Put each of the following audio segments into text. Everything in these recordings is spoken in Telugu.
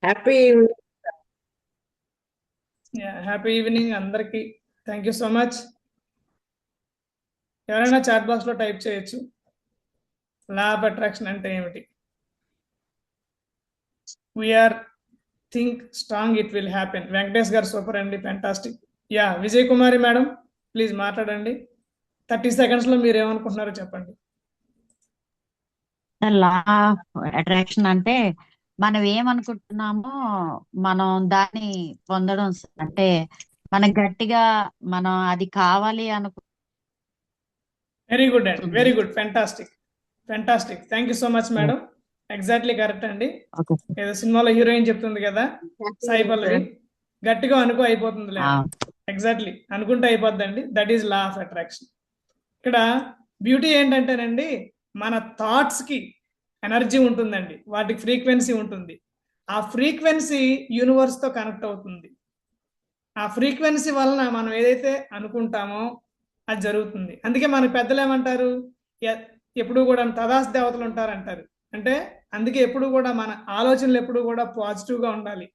హ్యాపీ హ్యాపీ ఈవినింగ్ అందరికి. Thank you so much. ఎవరైనా చాట్ బాక్స్ లో టైప్ చేయొచ్చు, లా ఆఫ్ అట్రాక్షన్ అంటే ఏమిటి. We are think strong it will happen. Venkatesh garu super అండి, fantastic. Vijay Kumari madam please మాట్లాడండి. 30 seconds లో మీరు ఏమనుకుంటున్నారో చెప్పండి. లా ఆఫ్ అట్రాక్షన్ అంటే మనం ఏమనుకుంటున్నామో మనం దాన్ని పొందడం అంటే మనకు గట్టిగా మనం అది కావాలి వెరీ గుడ్ అండి, అనుకుంటుంది. Very good, fantastic. Thank you so much madam. Exactly correct అండి. ఓకే ఏదో సినిమాలో హీరోయిన్ చెప్తుంది కదా, సాయి పల్లవి, గట్టిగా అనుకో అయిపోతుంది లేదు. ఎగ్జాక్ట్లీ అనుకుంటే అయిపోద్దండి. That is law of attraction. ఇక్కడ బ్యూటీ ఏంటంటేనండి, మన థాట్స్ కి ఎనర్జీ ఉంటుందండి, వాటికి ఫ్రీక్వెన్సీ ఉంటుంది. ఆ ఫ్రీక్వెన్సీ యూనివర్స్ తో కనెక్ట్ అవుతుంది. ఆ ఫ్రీక్వెన్సీ వలన మనం ఏదైతే అనుకుంటామో అది జరుగుతుంది. అందుకే మన పెద్దలు ఏమంటారు, ఎప్పుడు కూడా తదాస్ దేవతలు ఉంటారంటారు. అంటే అందుకే ఎప్పుడు కూడా మన ఆలోచనలు ఎప్పుడు కూడా పాజిటివ్ గా ఉండాలి.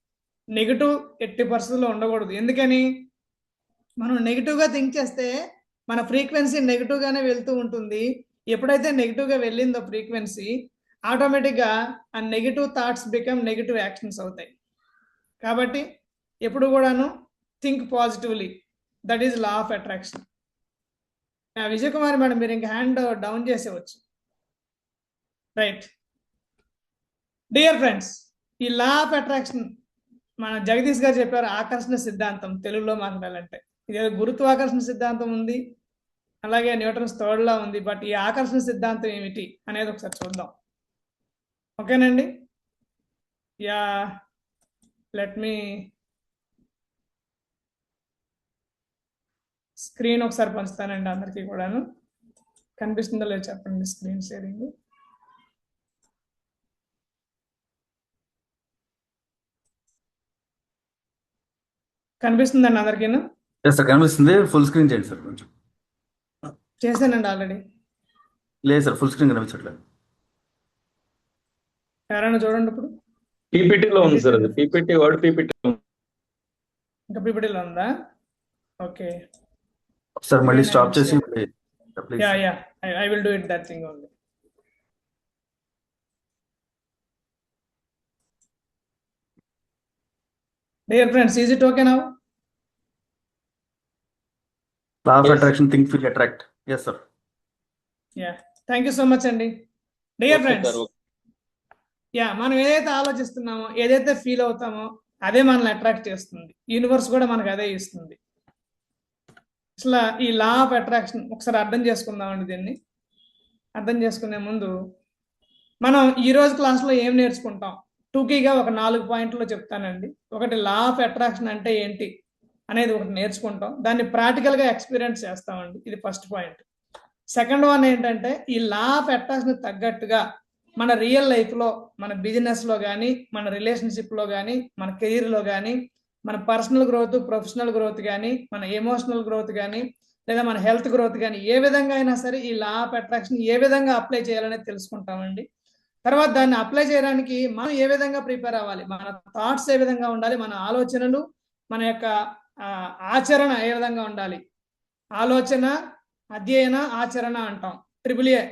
నెగిటివ్ ఎట్టి పరిస్థితుల్లో ఉండకూడదు. ఎందుకని, మనం నెగిటివ్ గా థింక్ చేస్తే మన ఫ్రీక్వెన్సీ నెగిటివ్ గానే వెళ్తూ ఉంటుంది. ఎప్పుడైతే నెగిటివ్ గా వెళ్ళిందో ఫ్రీక్వెన్సీ, ఆటోమేటిక్ గా ఆ negative thoughts become negative actions అవుతాయి. కాబట్టి ఎప్పుడు కూడాను think positively. That is law of attraction. Vijay Kumar madam మీరు ఇంకా హ్యాండ్ డౌన్ చేసేవచ్చు. రైట్. డియర్ ఫ్రెండ్స్, ఈ లా ఆఫ్ అట్రాక్షన్ మన జగదీష్ గారు చెప్పారు, ఆకర్షణ సిద్ధాంతం తెలుగులో మాట్లాడాలంటే. ఇది గురుత్వాకర్షణ సిద్ధాంతం ఉంది, అలాగే న్యూటన్స్ థర్డ్ లా ఉంది. బట్ ఈ ఆకర్షణ సిద్ధాంతం ఏమిటి అనేది ఒకసారి చూద్దాం. ఓకేనండి. లెట్ మీ స్క్రీన్ ఒకసారి పంచుతానండి అందరికీ కూడాను. కనిపిస్తుందో లేదో చెప్పండి స్క్రీన్ షేరింగ్. కనిపిస్తుందండి అందరికీ? సార్ కనిపిస్తుంది. ఫుల్ స్క్రీన్ చేయండి సార్. కొంచెం చేశానండి ఆల్రెడీ. లేదు సార్, ఫుల్ స్క్రీన్ కనిపించట్లేదు. ఎవరైనా చూడండి ఇప్పుడు. పీపీటీలో ఉంది సార్, అది పీపీటీ వర్డ్ పీపీటీ ఇంకా పీపీటీలో ఉందా? ఓకే సార్ మళ్ళీ స్టాప్ చేసి I will do it that thing only. Dear friends, is it okay now? Law of attraction, think feel attract. yes sir. Thank you so much అండి. డియర్ ఫ్రెండ్స్, మనం ఏదైతే ఆలోచిస్తున్నామో, ఏదైతే ఫీల్ అవుతామో అదే మనల్ని అట్రాక్ట్ చేస్తుంది. యూనివర్స్ కూడా మనకు అదే ఇస్తుంది. అసలు ఈ లా ఆఫ్ అట్రాక్షన్ ఒకసారి అర్థం చేసుకుందామండి. దీన్ని అర్థం చేసుకునే ముందు మనం ఈ రోజు క్లాస్లో ఏం నేర్చుకుంటాం, టూకీగా ఒక 4 పాయింట్లో చెప్తానండి. ఒకటి, లా ఆఫ్ అట్రాక్షన్ అంటే ఏంటి అనేది ఒకటి నేర్చుకుంటాం. దాన్ని ప్రాక్టికల్గా ఎక్స్పీరియన్స్ చేస్తామండి. ఇది ఫస్ట్ పాయింట్. సెకండ్ వన్ ఏంటంటే, ఈ లా ఆఫ్ అట్రాక్షన్ తగ్గట్టుగా మన రియల్ లైఫ్లో, మన బిజినెస్లో కానీ, మన రిలేషన్షిప్లో కానీ, మన కెరీర్లో కానీ, మన పర్సనల్ గ్రోత్, ప్రొఫెషనల్ గ్రోత్ కానీ, మన ఎమోషనల్ గ్రోత్ కానీ, లేదా మన హెల్త్ గ్రోత్ కానీ, ఏ విధంగా అయినా సరే ఈ లా ఆఫ్ అట్రాక్షన్ ఏ విధంగా అప్లై చేయాలనేది తెలుసుకుంటామండి. తర్వాత దాన్ని అప్లై చేయడానికి మనం ఏ విధంగా ప్రిపేర్ అవ్వాలి, మన థాట్స్ ఏ విధంగా ఉండాలి, మన ఆలోచనలు, మన యొక్క ఆచరణ ఏ విధంగా ఉండాలి. ఆలోచన, అధ్యయన, ఆచరణ అంటాం, AAA.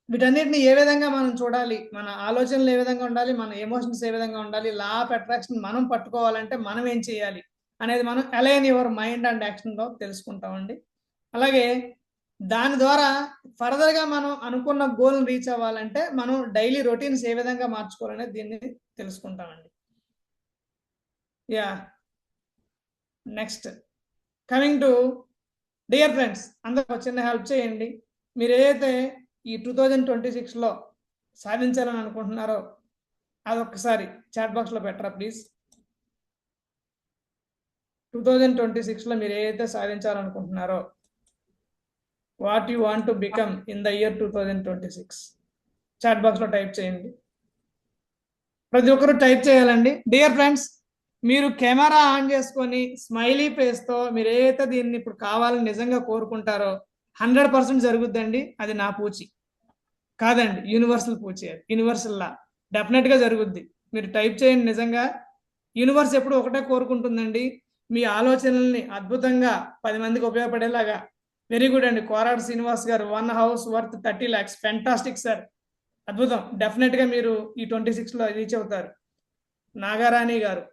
వీటన్నిటిని ఏ విధంగా మనం చూడాలి, మన ఆలోచనలు ఏ విధంగా ఉండాలి, మన ఎమోషన్స్ ఏ విధంగా ఉండాలి, లా ఆఫ్ అట్రాక్షన్ మనం పట్టుకోవాలంటే మనం ఏం చేయాలి అనేది మనం అలైన్ యువర్ మైండ్ అండ్ యాక్షన్లో తెలుసుకుంటామండి. అలాగే దాని ద్వారా ఫర్దర్గా మనం అనుకున్న గోల్ని రీచ్ అవ్వాలంటే మనం డైలీ రొటీన్స్ ఏ విధంగా మార్చుకోవాలనేది దీన్ని తెలుసుకుంటామండి. Next coming to, dear friends, అందరూ చిన్న హెల్ప్ చేయండి. మీరు ఏదైతే ఈ 2026లో సాధించాలని అనుకుంటున్నారో అదొక్కసారి చాట్ బాక్స్లో పెట్టరా ప్లీజ్. 2026లో మీరు ఏదైతే సాధించాలనుకుంటున్నారో, what you want to become in the year 2026 chat బాక్స్లో టైప్ చేయండి. ప్రతి ఒక్కరు టైప్ చేయాలండి. డియర్ ఫ్రెండ్స్, మీరు కెమెరా ఆన్ చేసుకొని స్మైలీ ఫేస్తో మీరు ఏదైతే దీన్ని ఇప్పుడు కావాలని నిజంగా కోరుకుంటారో 100% జరుగుద్దండి. అది నా పూచి కాదండి, యూనివర్సల్ పూచి, అది యూనివర్సల్ లా. డెఫినెట్గా జరుగుద్ది. మీరు టైప్ చేయండి. నిజంగా యూనివర్స్ ఎప్పుడు ఒకటే కోరుకుంటుందండి, మీ ఆలోచనల్ని అద్భుతంగా 10 మందికి ఉపయోగపడేలాగా. వెరీ గుడ్ అండి. కోరాడు శ్రీనివాస్ గారు, 1 house worth 30 lakhs. Fantastic sir, అద్భుతం. డెఫినెట్ గా మీరు ఈ 26 లో రీచ్ అవుతారు. నాగారాణి గారు,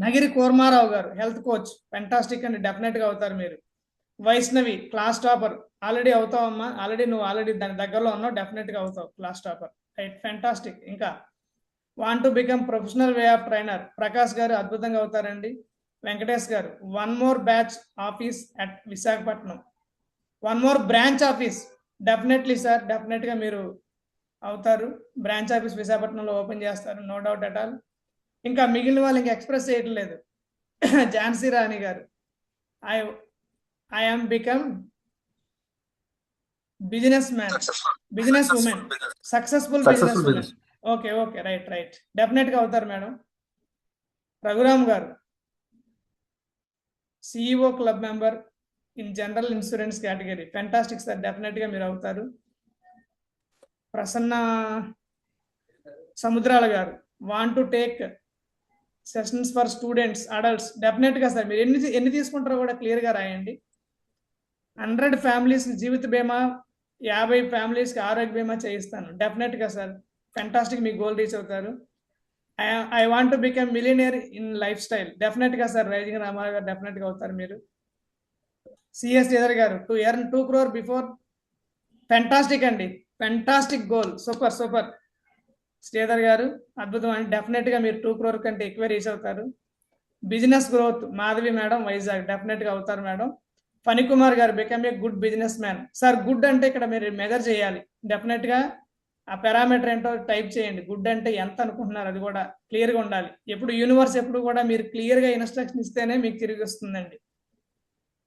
నగిరి కూర్మారావు గారు, హెల్త్ కోచ్, ఫెంటాస్టిక్ అండి, డెఫినెట్ గా అవుతారు మీరు. వైష్ణవి, క్లాస్ టాపర్, ఆల్రెడీ అవుతావమ్మా, ఆల్రెడీ దాని దగ్గరలో ఉన్నావు, డెఫినెట్ గా అవుతావు క్లాస్ టాపర్. Right, fantastic. ఇంకా want to become professional way of trainer, Prakash గారు అద్భుతంగా అవుతారండి. వెంకటేష్ గారు, 1 more batch office at Visakhapatnam, 1 more branch office. Definitely sir, definite గా మీరు అవుతారు. బ్రాంచ్ ఆఫీస్ విశాఖపట్నంలో ఓపెన్ చేస్తారు, నో డౌట్ అట్ ఆల్. ఇంకా మిగిలిన వాళ్ళు ఇంకా ఎక్స్ప్రెస్ చేయటం లేదు. Jhansi Rani garu, I am become business man, business woman, successful business woman. Okay, right, definite గా అవుతారు madam. Raghuram garu, CEO club member in general insurance category, fantastic sir, definite గా మీరు అవుతారు. Prasanna Samudrala garu, want to take sessions for students, adults, definite గా సార్, మీరు ఎన్ని తీసుకుంటారో కూడా క్లియర్ గా రాయండి. 100 ఫ్యామిలీస్ జీవిత బీమా, 50 ఫ్యామిలీస్ కి ఆరోగ్య బీమా చేయిస్తాను, డెఫినెట్ గా సార్, ఫెంటాస్టిక్, మీ గోల్ రీచ్ అవుతారు. I want to become millionaire in life style, definite గా సార్, రైజింగ్ రామారావు గారు, డెఫినెట్ గా అవుతారు మీరు. సిఎస్ శ్రీధర్ గారు, to earn 2 crore before, fantastic అండి, ఫెంటాస్టిక్ గోల్, సూపర్. శ్రీధర్ గారు అద్భుతం అండి, డెఫినెట్ గా మీరు 2 crore కంటే ఎక్కువ రీచ్ అవుతారు. Business growth, Madhavi madam, Vizag, definite గా అవుతారు మేడం. ఫణికుమార్ గారు, become a good business man. Sir, good అంటే ఇక్కడ మీరు మెజర్ చేయాలి, డెఫినెట్ గా ఆ పారామీటర్ ఏంటో టైప్ చేయండి. గుడ్ అంటే ఎంత అనుకుంటున్నారు, అది కూడా క్లియర్ గా ఉండాలి. ఎప్పుడు యూనివర్స్ ఎప్పుడు కూడా మీరు క్లియర్ గా ఇన్స్ట్రక్షన్ ఇస్తేనే మీకు తిరిగి వస్తుందండి.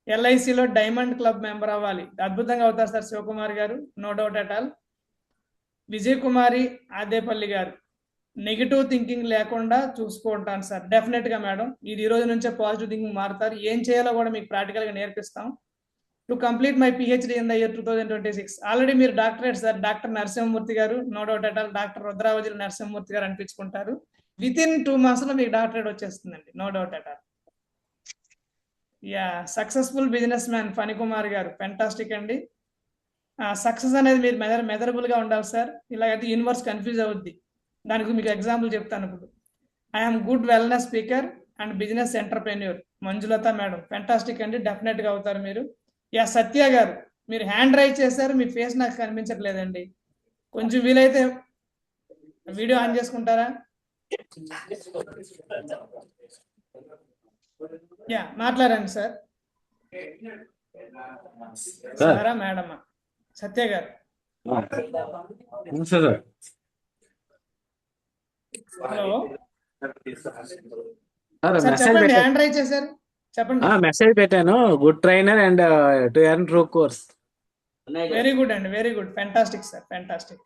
ఎల్ఐసిలో డైమండ్ క్లబ్ మెంబర్ అవ్వాలి, అద్భుతంగా అవుతారు సార్ శివకుమార్ గారు, no doubt at all. Vijay Kumari Adepalli గారు, నెగిటివ్ థింకింగ్ లేకుండా చూసుకుంటాను సార్, డెఫినెట్ గా మేడం. ఇది ఈ రోజు నుంచే పాజిటివ్ థింకింగ్ మారుతారు. ఏం చేయాలో కూడా మీకు ప్రాక్టికల్ గా నేర్పిస్తాం. To complete my PhD in the year 2026, already మీరు డాక్టరేట్ సార్, డాక్టర్ నరసింహమూర్తి గారు, no doubt at all. Doctor Rudravajula Narasimhamurthy గారు అనిపించుకుంటారు. విత్ ఇన్ 2 months లో మీకు డాక్టరేట్ వచ్చేస్తుందండి, no doubt at all. Yeah, successful business man Phanikumar garu, fantastic అండి. సక్సెస్ అనేది మీరు మెజరబుల్ గా ఉండాలి సార్, ఇలాగైతే యూనివర్స్ కన్ఫ్యూజ్ అవుద్ది. దానికి మీకు ఎగ్జాంపుల్ చెప్తాను ఇప్పుడు. I'm good wellness speaker and business entrepreneur, Manjulatha madam, fantastic అండి, డెఫినెట్ గా అవుతారు మీరు. యా, సత్య గారు, మీరు హ్యాండ్ రైజ్ చేశారు, మీ ఫేస్ నాకు కనిపించట్లేదండి, కొంచెం వీలైతే వీడియో ఆన్ చేసుకుంటారా? యా, మాట్లాడండి సార్. సారా మేడమా? సత్య గారు, హలో సార్, చెప్పండి. హ్యాండ్ రైజ్ చేశారు, చెప్పండి. మెసేజ్ పెట్టాను, good trainer and to earn through course. Very good అండి, very good, fantastic sir, fantastic.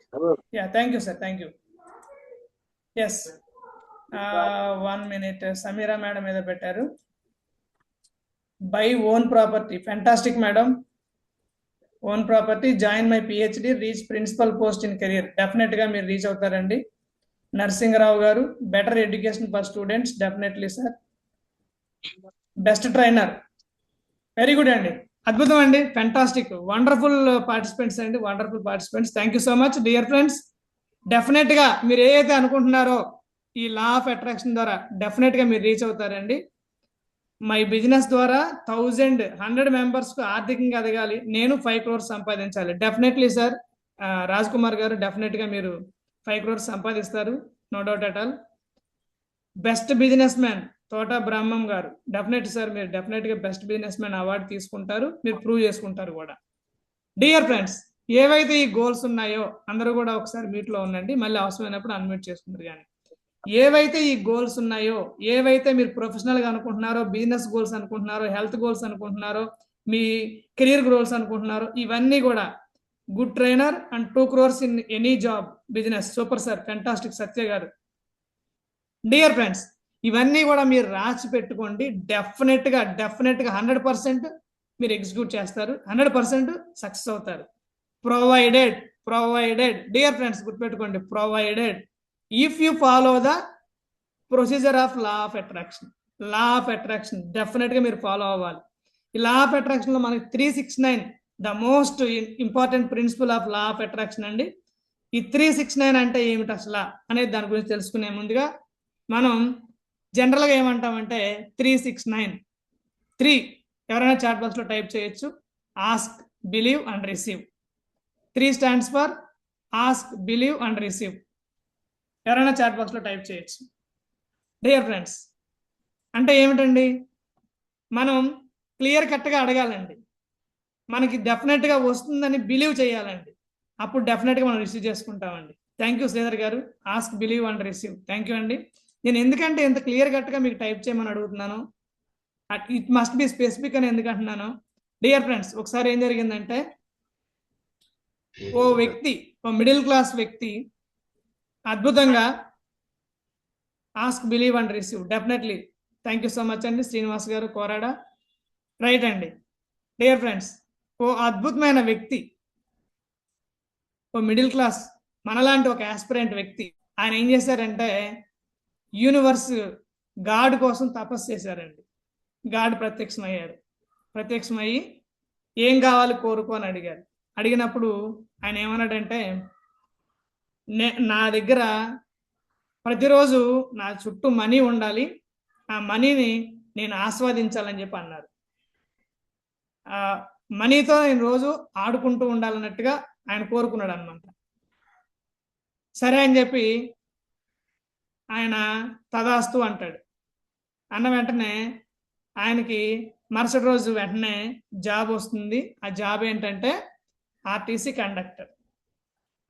Yeah, thank you sir, thank you. Yes, 1 minute, Sameera madam ఏదో పెట్టారు. Buy own property, fantastic madam. Own property, join my PhD, reach principal post in career, definite గా మీరు రీచ్ అవుతారండి. నరసింగరావు గారు, better education for students, definitely sir. Best trainer, very good అండి, అద్భుతం అండి, ఫెంటాస్టిక్, వండర్ఫుల్ పార్టిసిపెంట్స్ అండి, wonderful participants. Thank you so much dear friends. Definite గా మీరు ఏదైతే అనుకుంటున్నారో ఈ లా ఆఫ్ అట్రాక్షన్ ద్వారా డెఫినెట్ గా మీరు రీచ్ అవుతారండి. మై బిజినెస్ ద్వారా 100 మెంబర్స్ కు ఆర్థికంగా ఎదగాలి, నేను 5 crores సంపాదించాలి, డెఫినెట్లీ సార్. రాజ్ కుమార్ గారు, డెఫినెట్ గా మీరు 5 crores సంపాదిస్తారు, no doubt at all. Best business man Thota Brahmam garu, definite sir, మీరు డెఫినెట్ గా బెస్ట్ బిజినెస్ మ్యాన్ అవార్డు తీసుకుంటారు, మీరు ప్రూవ్ చేసుకుంటారు కూడా. డియర్ ఫ్రెండ్స్, ఏవైతే ఈ గోల్స్ ఉన్నాయో అందరూ కూడా ఒకసారి మీట్లో ఉండండి, మళ్ళీ అవసరమైనప్పుడు అన్మ్యూట్ చేసుకుంటారు. కానీ ఏవైతే ఈ గోల్స్ ఉన్నాయో, ఏవైతే మీరు ప్రొఫెషనల్ గా అనుకుంటున్నారో, బిజినెస్ గోల్స్ అనుకుంటున్నారో, హెల్త్ గోల్స్ అనుకుంటున్నారో, మీ కెరీర్ గోల్స్ అనుకుంటున్నారో, ఇవన్నీ కూడా good trainer and 2 crores in any job business, super sir, fantastic Satya గారు. డియర్ ఫ్రెండ్స్, ఇవన్నీ కూడా మీరు రాసి పెట్టుకోండి, డెఫినెట్ గా 100% మీరు ఎగ్జిక్యూట్ చేస్తారు, 100% సక్సెస్ అవుతారు. ప్రొవైడెడ్ డియర్ ఫ్రెండ్స్, గుర్తుపెట్టుకోండి, provided if you follow the procedure of law of attraction. Law of attraction డెఫినెట్గా మీరు ఫాలో అవ్వాలి. ఈ లా ఆఫ్ అట్రాక్షన్లో మనకి 369 the most important principle of law of attraction అండి. ఈ 369 అంటే ఏమిటి అసలు అనేది దాని గురించి తెలుసుకునే ముందుగా మనం జనరల్గా ఏమంటామంటే 369 3 ఎవరైనా చాట్ బాక్స్లో టైప్ చేయొచ్చు. Ask, believe and receive. 3 stands for ask, believe and receive. ఎవరైనా చాట్ బాక్స్లో టైప్ చేయొచ్చు. డియర్ ఫ్రెండ్స్, అంటే ఏమిటండి? మనం క్లియర్ కట్గా అడగాలండి. మనకి డెఫినెట్గా వస్తుందని బిలీవ్ చేయాలండి. అప్పుడు డెఫినెట్గా మనం రిసీవ్ చేసుకుంటామండి. థ్యాంక్ యూ శ్రీధర్ గారు. Ask, believe and receive. Thank you అండి. నేను ఎందుకంటే ఇంత క్లియర్ కట్గా మీకు టైప్ చేయమని అడుగుతున్నాను, ఇట్ మస్ట్ బి స్పెసిఫిక్ అని ఎందుకు అంటున్నాను? డియర్ ఫ్రెండ్స్, ఒకసారి ఏం జరిగిందంటే ఓ వ్యక్తి, ఓ మిడిల్ క్లాస్ వ్యక్తి అద్భుతంగా ask, believe and receive. Definitely thank you so much అండి శ్రీనివాస్ గారు, కోరాడా. రైట్ అండి. డియర్ ఫ్రెండ్స్, ఓ అద్భుతమైన వ్యక్తి, ఓ మిడిల్ క్లాస్ మనలాంటి ఒక ఆస్పిరెంట్ వ్యక్తి, ఆయన ఏం చేశారంటే యూనివర్స్ గాడ్ కోసం తపస్సు చేశారండి. గాడ్ ప్రత్యక్షమయ్యారు. ప్రత్యక్షమయ్యి ఏం కావాలి కోరుకో అని అడిగారు. అడిగినప్పుడు ఆయన ఏమన్నాడంటే నా దగ్గర ప్రతిరోజు నా చుట్టూ మనీ ఉండాలి, ఆ మనీని నేను ఆస్వాదించాలని చెప్పి అన్నారు. ఆ మనీతో నేను రోజు ఆడుకుంటూ ఉండాలన్నట్టుగా ఆయన కోరుకున్నాడు అనమాట. సరే అని చెప్పి ఆయన తదాస్తు అంటాడు. అన్న వెంటనే ఆయనకి మరుసటి రోజు వెంటనే జాబ్ వస్తుంది. ఆ జాబ్ ఏంటంటే ఆర్టీసీ కండక్టర్.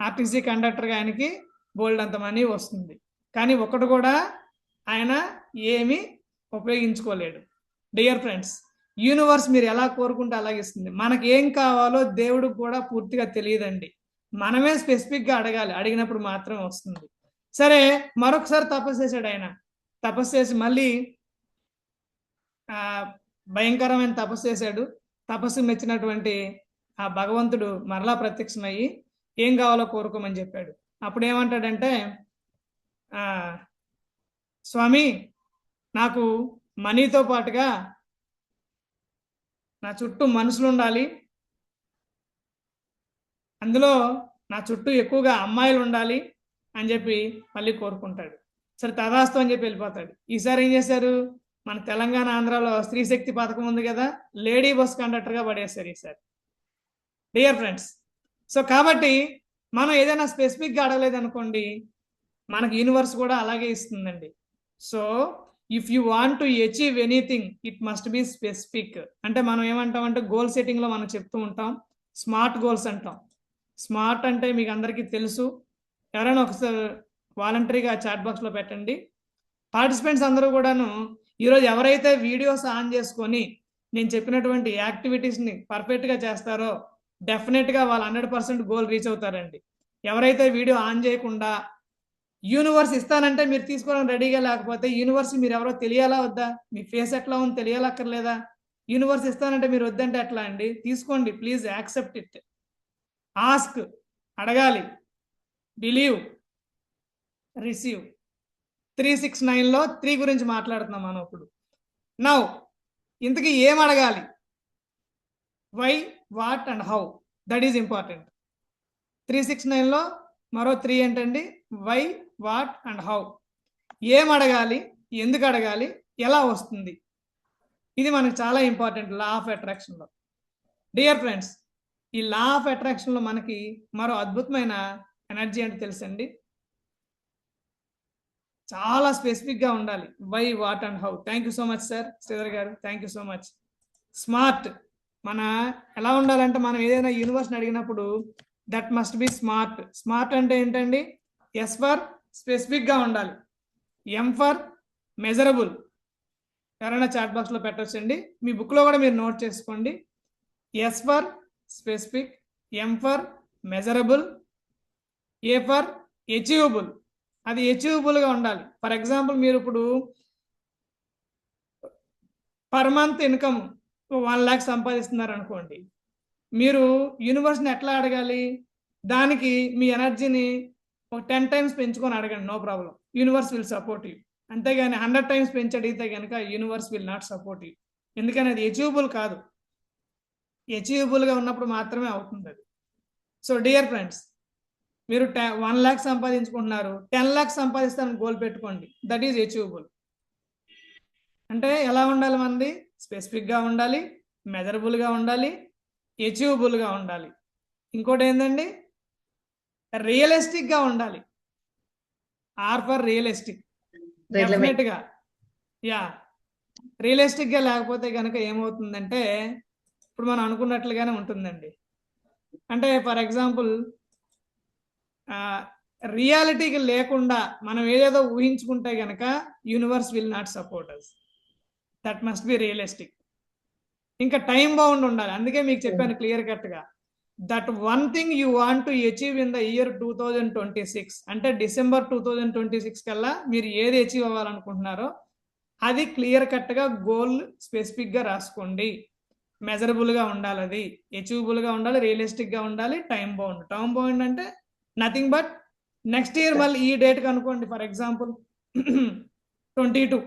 ఆర్టీసీ కండక్టర్గా ఆయనకి బోల్డ్ అంత మనీ వస్తుంది. కానీ ఒకటి కూడా ఆయన ఏమీ ఉపయోగించుకోలేడు. డియర్ ఫ్రెండ్స్, యూనివర్స్ మీరు ఎలా కోరుకుంటే అలాగే ఇస్తుంది. మనకి ఏం కావాలో దేవుడికి కూడా పూర్తిగా తెలియదండి. మనమే స్పెసిఫిక్గా అడగాలి. అడిగినప్పుడు మాత్రమే వస్తుంది. సరే, మరొకసారి తపస్సు చేశాడు ఆయన. తపస్సు చేసి మళ్ళీ భయంకరమైన తపస్సు చేశాడు. తపస్సు మెచ్చినటువంటి ఆ భగవంతుడు మరలా ప్రత్యక్షమయ్యి ఏం కావాలో కోరుకోమని చెప్పాడు. అప్పుడు ఏమంటాడంటే, స్వామి, నాకు మనీతో పాటుగా నా చుట్టూ మనుషులు ఉండాలి, అందులో నా చుట్టూ ఎక్కువగా అమ్మాయిలు ఉండాలి అని చెప్పి మళ్ళీ కోరుకుంటాడు. సరే తదాస్తు అని చెప్పి వెళ్ళిపోతాడు. ఈసారి ఏం చేశారు? మన తెలంగాణ, ఆంధ్రాలో స్త్రీ శక్తి పథకం ఉంది కదా, లేడీ బస్ కండక్టర్గా పడేస్తారు ఈసారి. డియర్ ఫ్రెండ్స్, సో కాబట్టి మనం ఏదైనా స్పెసిఫిక్గా అడగలేదు అనుకోండి, మనకి యూనివర్స్ కూడా అలాగే ఇస్తుందండి. So if you want to achieve anything it must be specific. అంటే మనం ఏమంటామంటే గోల్ సెట్టింగ్లో మనం చెప్తూ ఉంటాం, స్మార్ట్ గోల్స్ అంటాం. స్మార్ట్ అంటే మీకు అందరికీ తెలుసు. ఎవరైనా ఒకసారి వాలంటరీగా చాట్ బాక్స్లో పెట్టండి. పార్టిసిపెంట్స్ అందరూ కూడాను ఈరోజు ఎవరైతే వీడియోస్ ఆన్ చేసుకొని నేను చెప్పినటువంటి యాక్టివిటీస్ని పర్ఫెక్ట్గా చేస్తారో డెఫినెట్గా వాళ్ళు 100% గోల్ రీచ్ అవుతారండి. ఎవరైతే వీడియో ఆన్ చేయకుండా యూనివర్స్ ఇస్తానంటే మీరు తీసుకోవడం రెడీగా లేకపోతే యూనివర్స్ మీరు ఎవరో తెలియాలా వద్దా? మీ ఫేస్ ఎట్లా ఉంది తెలియాలక్కర్లేదా? యూనివర్స్ ఇస్తానంటే మీరు వద్దంటే ఎట్లా అండి? తీసుకోండి, ప్లీజ్ యాక్సెప్ట్ ఇట్. ఆస్క్ అడగాలి, బిలీవ్, రిసీవ్. 369లో 3 గురించి మాట్లాడుతున్నాం మనం ఇప్పుడు. నౌ ఇంతకీ ఏం అడగాలి? Why, what and how, that is important. 369లో మరో 3 ఏంటండి? Why, what and how. ఏం అడగాలి, ఎందుకు అడగాలి, ఎలా వస్తుంది, ఇది మనకు చాలా ఇంపార్టెంట్ లా ఆఫ్ అట్రాక్షన్లో. డియర్ ఫ్రెండ్స్, ఈ లా ఆఫ్ అట్రాక్షన్లో మనకి మరో అద్భుతమైన ఎనర్జీ అంటే తెలుసండి, చాలా స్పెసిఫిక్గా ఉండాలి. Why, what and how. Thank you so much sir Sridhar గారు, thank you so much. Smart మన ఎలా ఉండాలంటే మనం ఏదైనా యూనివర్స్ని అడిగినప్పుడు that must be smart. Smart అంటే ఏంటండి? ఎస్ ఫర్ స్పెసిఫిక్గా ఉండాలి, ఎం ఫర్ మెజరబుల్. ఎవరైనా చాట్ బాక్స్లో పెట్టొచ్చండి, మీ బుక్లో కూడా మీరు నోట్ చేసుకోండి. S for specific, M for measurable, A for achievable. అది అచీవబుల్గా ఉండాలి. ఫర్ ఎగ్జాంపుల్ మీరు ఇప్పుడు పర్ మంత్ ఇన్కమ్ 1 lakh సంపాదిస్తున్నారు అనుకోండి, మీరు యూనివర్స్ని ఎట్లా అడగాలి? దానికి మీ ఎనర్జీని ఒక 10 టైమ్స్ పెంచుకొని అడగండి, no problem, universe will support you. అంతేగాని 100 టైమ్స్ పెంచి అడిగితే కనుక universe will not support you. ఎందుకని అది అచీవబుల్ కాదు. అచీవబుల్గా ఉన్నప్పుడు మాత్రమే అవుతుంది అది. సో డియర్ ఫ్రెండ్స్, మీరు 1 lakh సంపాదించుకుంటున్నారు, 10 lakhs సంపాదిస్తానని గోల్ పెట్టుకోండి. That is achievable. అంటే ఎలా ఉండాలి మనది? స్పెసిఫిక్గా ఉండాలి, మెజరబుల్గా ఉండాలి, అచీవబుల్గా ఉండాలి. ఇంకోటి ఏంటండి, రియలిస్టిక్గా ఉండాలి. R for realistic. డెఫినెట్గా రియలిస్టిక్గా లేకపోతే కనుక ఏమవుతుందంటే ఇప్పుడు మనం అనుకున్నట్లుగానే ఉంటుందండి. అంటే ఫర్ ఎగ్జాంపుల్ రియాలిటీకి లేకుండా మనం ఏదేదో ఊహించుకుంటే కనుక universe will not support us. That must be realistic. ఇంకా టైం బౌండ్ ఉండాలి. అందుకే మీకు చెప్పాను క్లియర్ కట్గా, that one thing you want to achieve in the year 2026, అంటే డిసెంబర్ 2026 కల్లా మీరు ఏది అచీవ్ అవ్వాలనుకుంటున్నారో అది క్లియర్ కట్గా గోల్ స్పెసిఫిక్గా రాసుకోండి. మెజరబుల్గా ఉండాలి, అది అచీవబుల్గా ఉండాలి, రియలిస్టిక్గా ఉండాలి, టైం బౌండ్. టైం బౌండ్ అంటే నథింగ్ బట్ నెక్స్ట్ ఇయర్ మళ్ళీ ఈ డేట్కి అనుకోండి, ఫర్ ఎగ్జాంపుల్ 22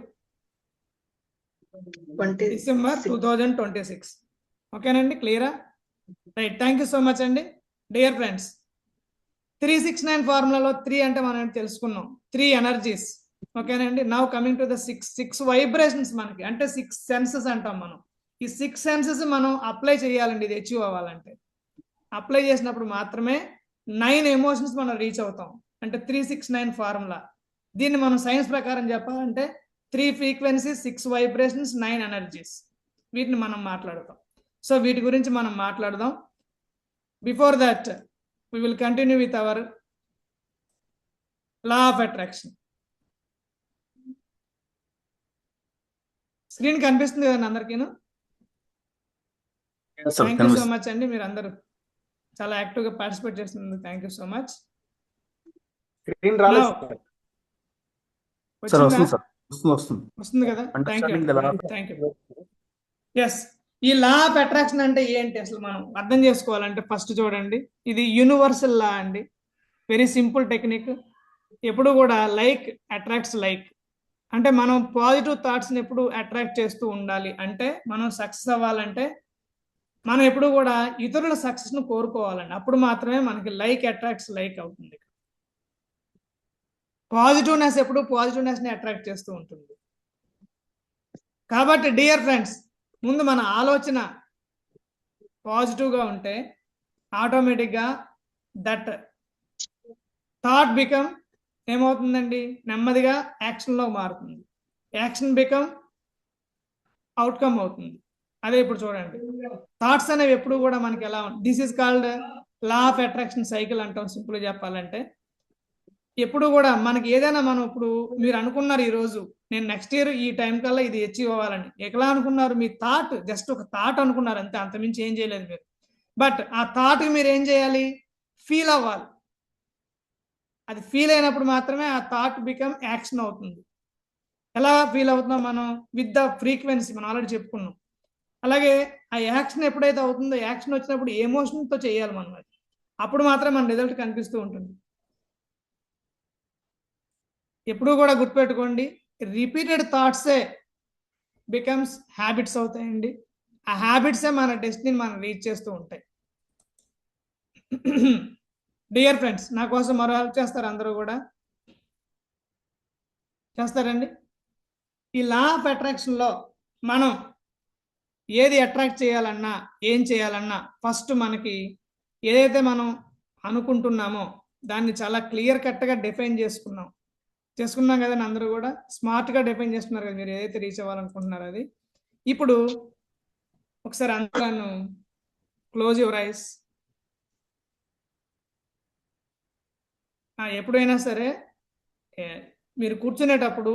డిసెంబర్ 2026. ఓకేనండి, క్లియరా? Right, thank you so much అండి. డియర్ ఫ్రెండ్స్, 369 ఫార్ములాలో 3 అంటే మనం తెలుసుకున్నాం, 3 ఎనర్జీస్. ఓకేనండి, now coming to the 6 vibrations. మనకి అంటే 6 సెన్సెస్ అంటాం మనం. ఈ 6 సెన్సెస్ మనం అప్లై చేయాలండి ఇది అచీవ్ అవ్వాలంటే. అప్లై చేసినప్పుడు మాత్రమే 9 ఎమోషన్స్ మనం రీచ్ అవుతాం. అంటే 369 ఫార్ములా. దీన్ని మనం సైన్స్ ప్రకారం చెప్పాలంటే 3 ఫ్రీక్వెన్సీస్, 6 వైబ్రేషన్స్, 9 ఎనర్జీస్. వీటిని మనం మాట్లాడతాం. సో వీటి గురించి మనం మాట్లాడదాం. Before that we will continue with our law of attraction. Screen కనిపిస్తుంది కదండి అందరికీను? Yes, sir. Thank you so much అండి, మీరు అందరూ చాలా యాక్టివ్గా పార్టిసిపేట్ చేస్తున్నందుకు thank you so much. Screen రాలేదు Now, Sir, వచ్చిందా? వస్తుంది సార్, వస్తుంది. వస్తుంది కదా? Thank you, Understanding the law of- thank you. Yes, ఈ లా ఆఫ్ అట్రాక్షన్ అంటే ఏంటి అసలు మనం అర్థం చేసుకోవాలంటే ఫస్ట్ చూడండి, ఇది యూనివర్సల్ లా అండి. Very simple technique. ఎప్పుడు కూడా లైక్ అట్రాక్ట్స్ లైక్. అంటే మనం పాజిటివ్ థాట్స్ని ఎప్పుడు అట్రాక్ట్ చేస్తూ ఉండాలి. అంటే మనం సక్సెస్ అవ్వాలంటే మనం ఎప్పుడు కూడా ఇతరుల సక్సెస్ను కోరుకోవాలండి. అప్పుడు మాత్రమే మనకి లైక్ అట్రాక్ట్స్ లైక్ అవుతుంది. పాజిటివ్నెస్ ఎప్పుడు పాజిటివ్నెస్ని అట్రాక్ట్ చేస్తూ ఉంటుంది. కాబట్టి డియర్ ఫ్రెండ్స్, ముందు మన ఆలోచన పాజిటివ్గా ఉంటే ఆటోమేటిక్గా దట్ థాట్ బికమ్ ఏమవుతుందండి, నెమ్మదిగా యాక్షన్లో మారుతుంది. యాక్షన్ బికమ్ అవుట్కమ్ అవుతుంది. అదే ఇప్పుడు చూడండి, థాట్స్ అనేవి ఎప్పుడు కూడా మనకి ఎలా this is called law of attraction cycle అంటాం. సింపుల్గా చెప్పాలంటే ఎప్పుడు కూడా మనకి ఏదైనా మనం ఇప్పుడు మీరు అనుకున్నారు ఈరోజు నేను నెక్స్ట్ ఇయర్ ఈ టైం కల్లా ఇది అచీవ్ అవ్వాలని. ఎట్లా అనుకున్నారు? మీ థాట్ జస్ట్ ఒక థాట్ అనుకున్నారు అంతే, అంతమించి ఏం చేయలేదు మీరు. బట్ ఆ థాట్కి మీరు ఏం చేయాలి? ఫీల్ అవ్వాలి. అది ఫీల్ అయినప్పుడు మాత్రమే ఆ థాట్ బికమ్ యాక్షన్ అవుతుంది. ఎలా ఫీల్ అవుతున్నాం మనం? విత్ ద ఫ్రీక్వెన్సీ, మనం ఆల్రెడీ చెప్పుకున్నాం. అలాగే ఆ యాక్షన్ ఎప్పుడైతే అవుతుందో, యాక్షన్ వచ్చినప్పుడు ఎమోషన్తో చేయాలి మనం. అది అప్పుడు మాత్రమే మన రిజల్ట్ కనిపిస్తూ ఉంటుంది. ఎప్పుడు కూడా గుర్తుపెట్టుకోండి, రిపీటెడ్ థాట్సే బికమ్స్ హ్యాబిట్స్ అవుతాయండి. ఆ హ్యాబిట్సే మన డెస్టినీని మనం రీచ్ చేస్తూ ఉంటాయి. డియర్ ఫ్రెండ్స్, నా కోసం మరో హెల్ప్ చేస్తారు అందరూ కూడా? చేస్తారండి? ఈ లా ఆఫ్ అట్రాక్షన్లో మనం ఏది అట్రాక్ట్ చేయాలన్నా, ఏం చేయాలన్నా ఫస్ట్ మనకి ఏదైతే మనం అనుకుంటున్నామో దాన్ని చాలా క్లియర్ కట్గా డిఫైన్ చేసుకున్నాం కదండి. అందరూ కూడా స్మార్ట్గా డిఫైన్ చేసుకున్నారు కదా మీరు ఏదైతే రీచ్ అవ్వాలనుకుంటున్నారో అది. ఇప్పుడు ఒకసారి అందరూ క్లోజ్ యువర్ ఐస్. ఎప్పుడైనా సరే మీరు కూర్చునేటప్పుడు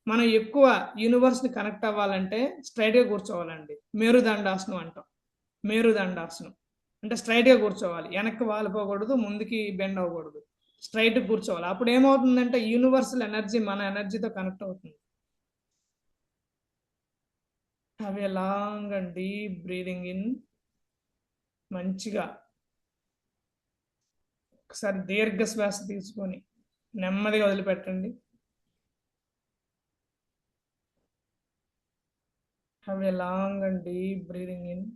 మనం ఎక్కువ యూనివర్స్ని కనెక్ట్ అవ్వాలంటే స్ట్రైట్గా కూర్చోవాలండి. మేరుదండాసనం అంటాం. మేరుదండాసనం అంటే స్ట్రైట్గా కూర్చోవాలి, వెనక్కి వాలిపోకూడదు, ముందుకి బెండ్ అవ్వకూడదు, స్ట్రైట్గా కూర్చోవాలి. అప్పుడు ఏమవుతుందంటే యూనివర్సల్ ఎనర్జీ మన ఎనర్జీతో కనెక్ట్ అవుతుంది. Have a long and deep breathing in. మంచిగా ఒకసారి దీర్ఘ శ్వాస తీసుకొని నెమ్మదిగా వదిలిపెట్టండి. Have a long and deep breathing in.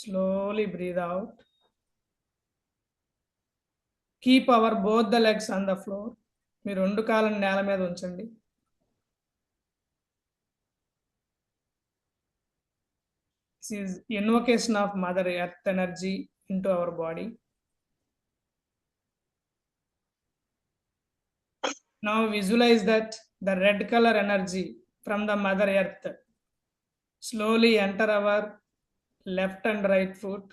Slowly breathe out. Keep our both the legs on the floor. మీ రెండు కాళ్ళని నేల మీద ఉంచండి. This is invocation of Mother Earth energy into our body. Now visualize that the red color energy from the Mother Earth slowly enter our left and right foot.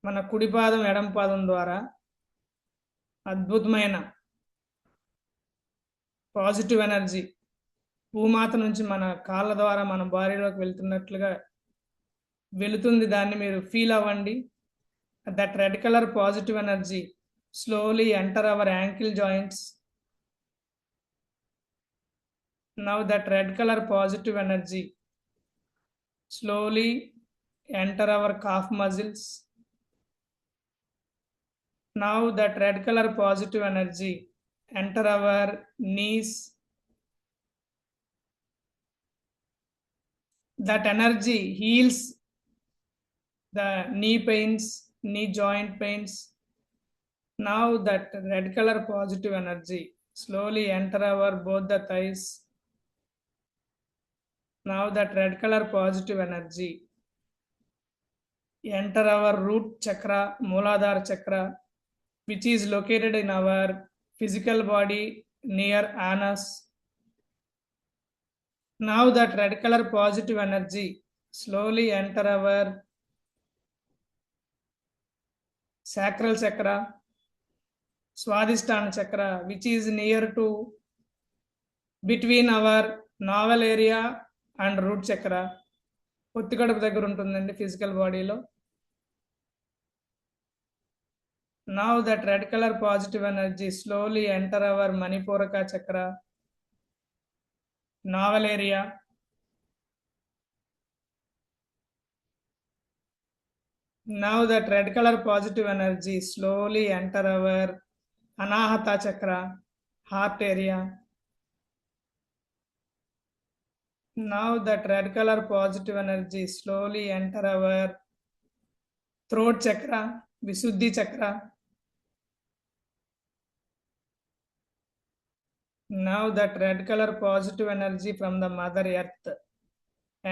మన కుడి పాదం ఎడమ పాదం ద్వారా అద్భుతమైన పాజిటివ్ ఎనర్జీ భూమాత నుంచి మన కాళ్ళ ద్వారా మన బాడీలోకి వెళ్తున్నట్లుగా వెళుతుంది. దాన్ని మీరు ఫీల్ అవ్వండి. That red colour positive energy slowly enter our ankle joints. Now that red color positive energy slowly enter our calf muscles. Now that red color positive energy enter our knees. That energy heals the knee pains, knee joint pains. Now that red color positive energy slowly enter our both the thighs. Now that red color positive energy enter our root chakra, Mooladhara chakra, which is located in our physical body near anus. Now that red color positive energy slowly enter our sacral chakra, Swadhisthana chakra, which is near to between our navel area and root chakra. పొత్తికడుపు దగ్గర ఉంటుందండి ఫిజికల్ బాడీలో. Now that red color positive energy slowly enter our Manipuraka chakra, navel area. Now that red color positive energy slowly enter our Anahata chakra, heart area. Now that red color positive energy slowly enter our throat chakra, Visuddhi chakra. Now that red color positive energy from the Mother Earth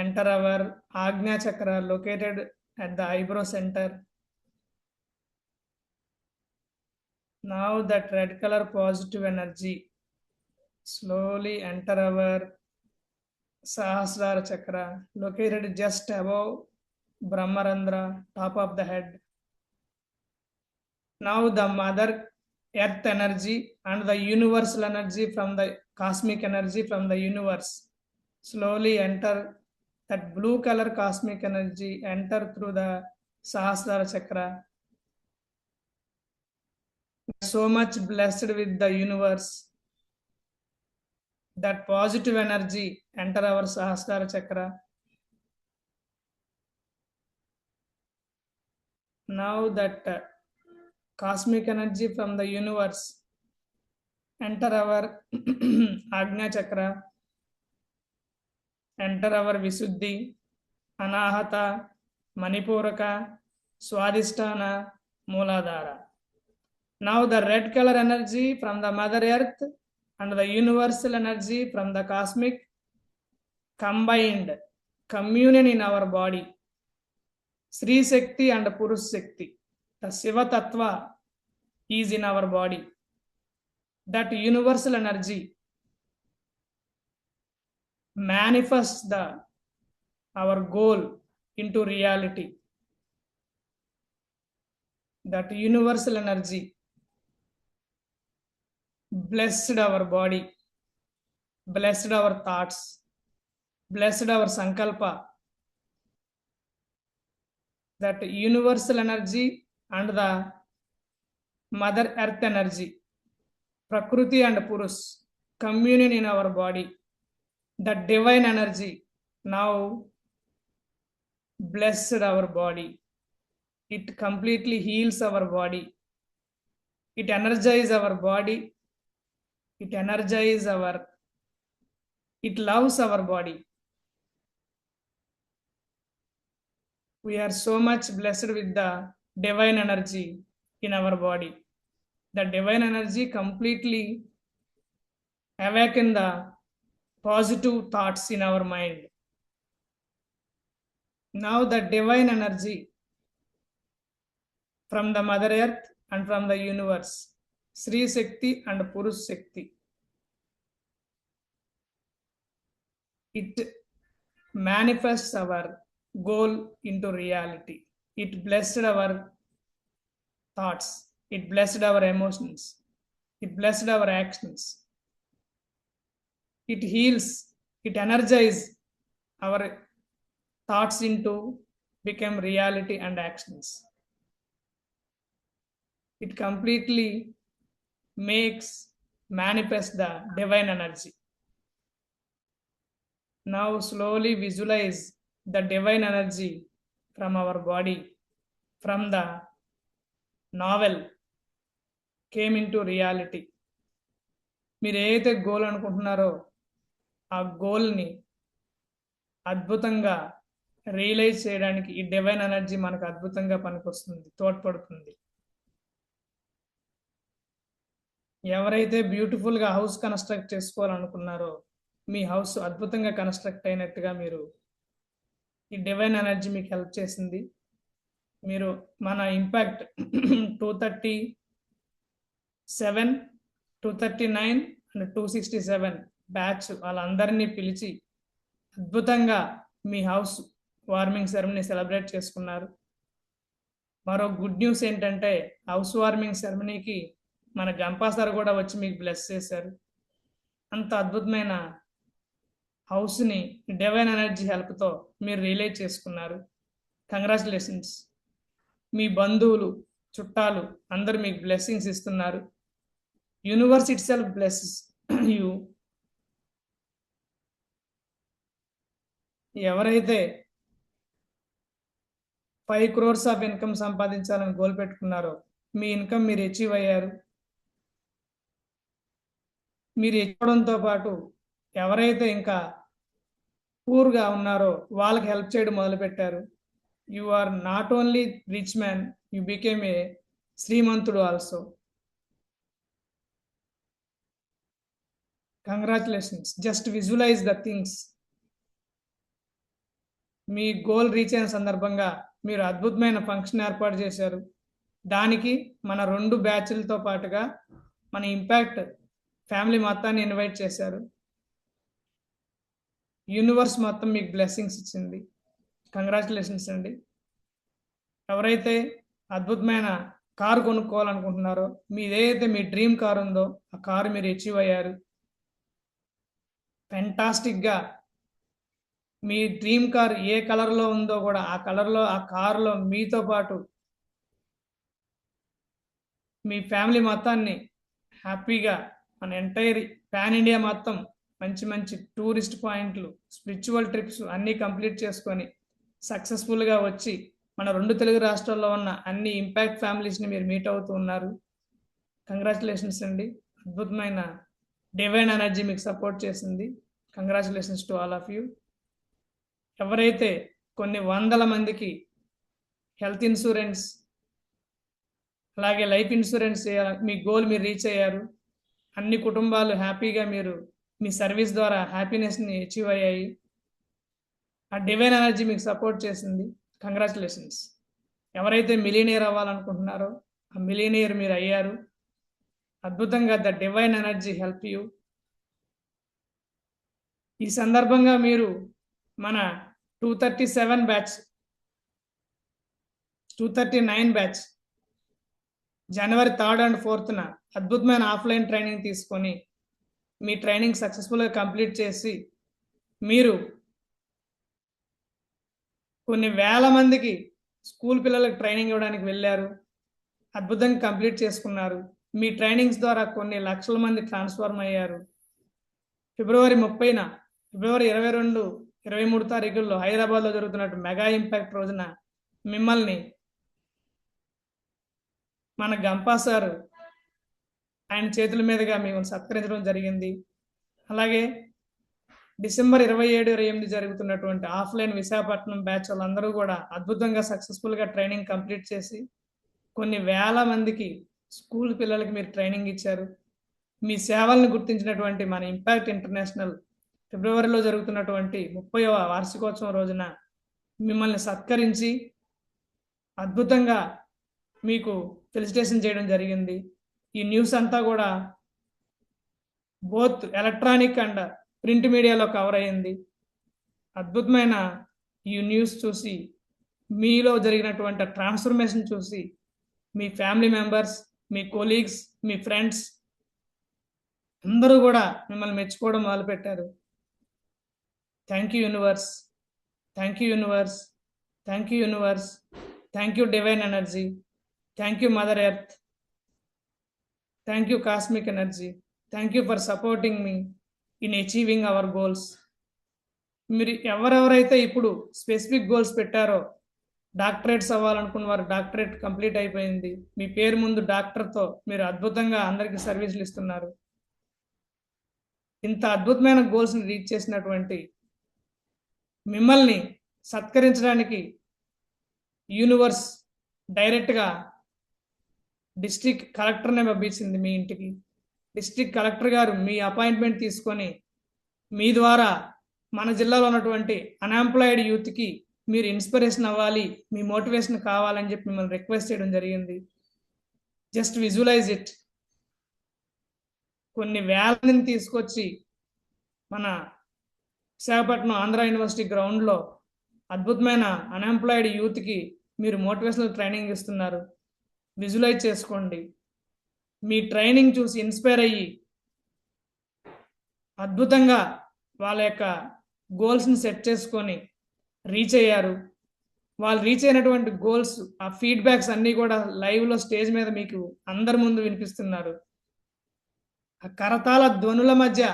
enter our Agnya chakra located at the eyebrow center. Now that red color positive energy slowly enter our Sahasrara chakra located just above Brahmarandra, top of the head. Now the Mother Earth energy and the universal energy from the cosmic energy from the universe slowly enter. That blue color cosmic energy enter through the Sahasrara chakra. So much blessed with the universe. That positive energy enter our Sahasrara chakra. Now that cosmic energy from the universe enter our Agnya chakra, enter our Visuddhi, Anahata, Manipuraka, Swadhisthana, Mooladhara. Now the red color energy from the Mother Earth and the universal energy from the cosmic combined communion in our body. Sri Shakti and Purush Shakti, the Shiva Tattva is in our body. That universal energy manifests our goal into reality. That universal energy blessed our body, blessed our thoughts, blessed our sankalpa. That universal energy and the Mother Earth energy, Prakriti and Purush, communion in our body. That divine energy now blessed our body. It completely heals our body. It energizes our body. It loves our body. We are so much blessed with the divine energy in our body. The divine energy completely awaken the positive thoughts in our mind. Now the divine energy from the Mother Earth and from the universe, Sri Shakti and Purush Shakti, it manifests our goal into reality. It blessed our thoughts. It blessed our emotions. It blessed our actions. It heals. It energizes our thoughts into become reality and actions. It completely makes manifest the divine energy. Now slowly visualize the divine energy from our body, from the novel came into reality. మీరు ఏదైతే గోల్ అనుకుంటున్నారో ఆ గోల్ని అద్భుతంగా రియలైజ్ చేయడానికి ఈ డివైన్ ఎనర్జీ మనకు అద్భుతంగా పనికొస్తుంది, తోడ్పడుతుంది. ఎవరైతే బ్యూటిఫుల్గా హౌస్ కన్స్ట్రక్ట్ చేసుకోవాలనుకున్నారో మీ హౌస్ అద్భుతంగా కన్స్ట్రక్ట్ అయినట్టుగా మీరు ఈ డివైన్ ఎనర్జీ మీకు హెల్ప్ చేసింది. మీరు మన ఇంపాక్ట్ 237, 239 అండ్ 267 బ్యాచ్ వాళ్ళందరినీ పిలిచి అద్భుతంగా మీ హౌస్ వార్మింగ్ సెరమనీ సెలబ్రేట్ చేసుకున్నారు. మరో గుడ్ న్యూస్ ఏంటంటే హౌస్ వార్మింగ్ సెరమనీకి మన గంపా సార్ కూడా వచ్చి మీకు బ్లెస్ చేశారు. అంత అద్భుతమైన హౌస్ని డివైన్ ఎనర్జీ హెల్ప్తో మీరు రియలైజ్ చేసుకున్నారు. కంగ్రాచులేషన్స్. మీ బంధువులు, చుట్టాలు అందరూ మీకు బ్లెస్సింగ్స్ ఇస్తున్నారు. Universe it self blesses you. ఎవరైతే 5 crores ఆఫ్ ఇన్కమ్ సంపాదించాలని గోల్ పెట్టుకున్నారో మీ ఇన్కమ్ మీరు అచీవ్ అయ్యారు. మీరు అవ్వడంతో పాటు ఎవరైతే ఇంకా పూర్గా ఉన్నారో వాళ్ళకి హెల్ప్ చేయడం మొదలుపెట్టారు. You are not only rich man, you became a శ్రీమంతుడు also. Congratulations. Just visualize the things. మీ గోల్ రీచ్ అయిన సందర్భంగా మీరు అద్భుతమైన ఫంక్షన్ ఏర్పాటు చేశారు. దానికి మన 2 బ్యాచ్లతో పాటుగా మన ఇంపాక్ట్ ఫ్యామిలీ మొత్తాన్ని ఇన్వైట్ చేశారు. యూనివర్స్ మొత్తం మీకు బ్లెస్సింగ్స్ ఇచ్చింది. కంగ్రాచులేషన్స్ అండి. ఎవరైతే అద్భుతమైన కారు కొనుక్కోవాలనుకుంటున్నారో మీదేదైతే మీ డ్రీమ్ కారు ఉందో ఆ కారు మీరు అచీవ్ అయ్యారు. ఫెంటాస్టిక్గా మీ డ్రీమ్ కార్ ఏ కలర్లో ఉందో కూడా ఆ కలర్లో ఆ కారులో మీతో పాటు మీ ఫ్యామిలీ మొత్తాన్ని హ్యాపీగా మన ఎంటైర్ పాన్ ఇండియా మొత్తం మంచి మంచి టూరిస్ట్ పాయింట్లు, స్పిరిచువల్ ట్రిప్స్ అన్నీ కంప్లీట్ చేసుకొని సక్సెస్ఫుల్గా వచ్చి మన 2 తెలుగు రాష్ట్రాల్లో ఉన్న అన్ని ఇంపాక్ట్ ఫ్యామిలీస్ని మీరు మీట్ అవుతూ ఉన్నారు. కంగ్రాచులేషన్స్ అండి. అద్భుతమైన డివైన్ ఎనర్జీ మీకు సపోర్ట్ చేసింది. Congratulations to all of you. ఎవరైతే కొన్ని 100 మందికి హెల్త్ ఇన్సూరెన్స్ అలాగే లైఫ్ ఇన్సూరెన్స్ మీ గోల్ మీరు రీచ్ అయ్యారు. అన్ని కుటుంబాలు హ్యాపీగా మీరు మీ సర్వీస్ ద్వారా హ్యాపీనెస్ని అచీవ్ అయ్యాయి. ఆ డివైన్ ఎనర్జీ మీకు సపోర్ట్ చేసింది. కంగ్రాచులేషన్స్. ఎవరైతే మిలియనియర్ అవ్వాలనుకుంటున్నారో ఆ మిలియనియర్ మీరు అయ్యారు. అద్భుతంగా the divine energy help you. ఈ సందర్భంగా మీరు మన 237 batch, 239 batch January 3rd and 4th అద్భుతమైన ఆఫ్లైన్ ట్రైనింగ్ తీసుకొని మీ ట్రైనింగ్ సక్సెస్ఫుల్గా కంప్లీట్ చేసి మీరు కొన్ని వేల మందికి స్కూల్ పిల్లలకు ట్రైనింగ్ ఇవ్వడానికి వెళ్ళారు. అద్భుతంగా కంప్లీట్ చేసుకున్నారు. మీ ట్రైనింగ్స్ ద్వారా కొన్ని లక్షల మంది ట్రాన్స్ఫార్మ్ అయ్యారు. February 30న, February 22, 23 తారీఖుల్లో హైదరాబాద్లో జరుగుతున్నట్టు మెగా ఇంపాక్ట్ రోజున మిమ్మల్ని మన గంపా సార్ ఆయన చేతుల మీదుగా మేము సత్కరించడం జరిగింది. అలాగే డిసెంబర్ 27, 28 జరుగుతున్నటువంటి ఆఫ్లైన్ విశాఖపట్నం బ్యాచ్ వాళ్ళందరూ కూడా అద్భుతంగా సక్సెస్ఫుల్గా ట్రైనింగ్ కంప్లీట్ చేసి కొన్ని వేల మందికి స్కూల్ పిల్లలకి మీరు ట్రైనింగ్ ఇచ్చారు. మీ సేవలను గుర్తించినటువంటి మన ఇంపాక్ట్ ఇంటర్నేషనల్ ఫిబ్రవరిలో జరుగుతున్నటువంటి 30వ వార్షికోత్సవం రోజున మిమ్మల్ని సత్కరించి అద్భుతంగా మీకు ఫెలిసిటేషన్ చేయడం జరిగింది. ఈ న్యూస్ అంతా కూడా బోత్ ఎలక్ట్రానిక్ అండ్ ప్రింట్ మీడియాలో కవర్ అయ్యింది. అద్భుతమైన ఈ న్యూస్ చూసి మీలో జరిగినటువంటి ట్రాన్స్ఫర్మేషన్ చూసి మీ ఫ్యామిలీ మెంబర్స్, మీ కొలీగ్స్, మీ ఫ్రెండ్స్ అందరూ కూడా మిమ్మల్ని మెచ్చుకోవడం మొదలుపెట్టారు. Thank you universe, thank you universe, thank you universe, thank you divine energy, thank you mother earth, thank you cosmic energy, thank you for supporting me in achieving hour goals. మీరు ఎవరెవరైతే ఇప్పుడు స్పెసిఫిక్ గోల్స్ పెట్టారో, డాక్టరేట్స్ అవ్వాలనుకున్న వారు డాక్టరేట్ కంప్లీట్ అయిపోయింది. మీ పేరు ముందు డాక్టర్తో మీరు అద్భుతంగా అందరికీ సర్వీసులు ఇస్తున్నారు. ఇంత అద్భుతమైన గోల్స్ని రీచ్ చేసినటువంటి మిమ్మల్ని సత్కరించడానికి యూనివర్స్ డైరెక్ట్గా డిస్ట్రిక్ట్ కలెక్టర్నే పంపించింది మీ ఇంటికి. డిస్ట్రిక్ట్ కలెక్టర్ గారు మీ అపాయింట్మెంట్ తీసుకొని మీ ద్వారా మన జిల్లాలో ఉన్నటువంటి అన్ఎంప్లాయిడ్ యూత్కి మీరు ఇన్స్పిరేషన్ అవ్వాలి, మీ మోటివేషన్ కావాలని చెప్పి మిమ్మల్ని రిక్వెస్ట్ చేయడం జరిగింది. Just visualize it. కొన్ని వేల మందిని తీసుకొచ్చి మన విశాఖపట్నం ఆంధ్ర యూనివర్సిటీ గ్రౌండ్లో అద్భుతమైన అన్ఎంప్లాయిడ్ యూత్కి మీరు మోటివేషనల్ ట్రైనింగ్ ఇస్తున్నారు. విజువలైజ్ చేసుకోండి. మీ ట్రైనింగ్ చూసి ఇన్స్పైర్ అయ్యి అద్భుతంగా వాళ్ళ యొక్క గోల్స్ని సెట్ చేసుకొని రీచ్ అయ్యారు. వాళ్ళు రీచ్ అయినటువంటి గోల్స్, ఆ ఫీడ్బ్యాక్స్ అన్నీ కూడా లైవ్లో స్టేజ్ మీద మీకు అందరి ముందు వినిపిస్తున్నారు. ఆ కరతాళ ధ్వనుల మధ్య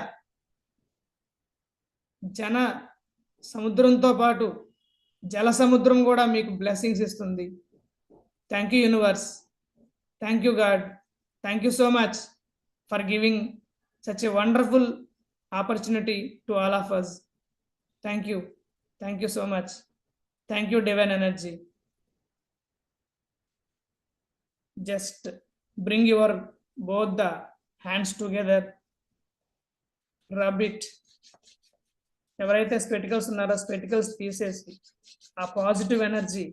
జన సముద్రంతో పాటు జల సముద్రం కూడా మీకు బ్లెస్సింగ్స్ ఇస్తుంది. Thank you universe, thank you God, thank you so much for giving such a wonderful opportunity to all of us. Thank you, thank you so much, thank you divine energy. Just bring your both the hands together, rub it. ఎవరైతే స్పెటికల్స్ ఉన్నారో స్పెటికల్స్ తీసేసి ఆ పాజిటివ్ ఎనర్జీ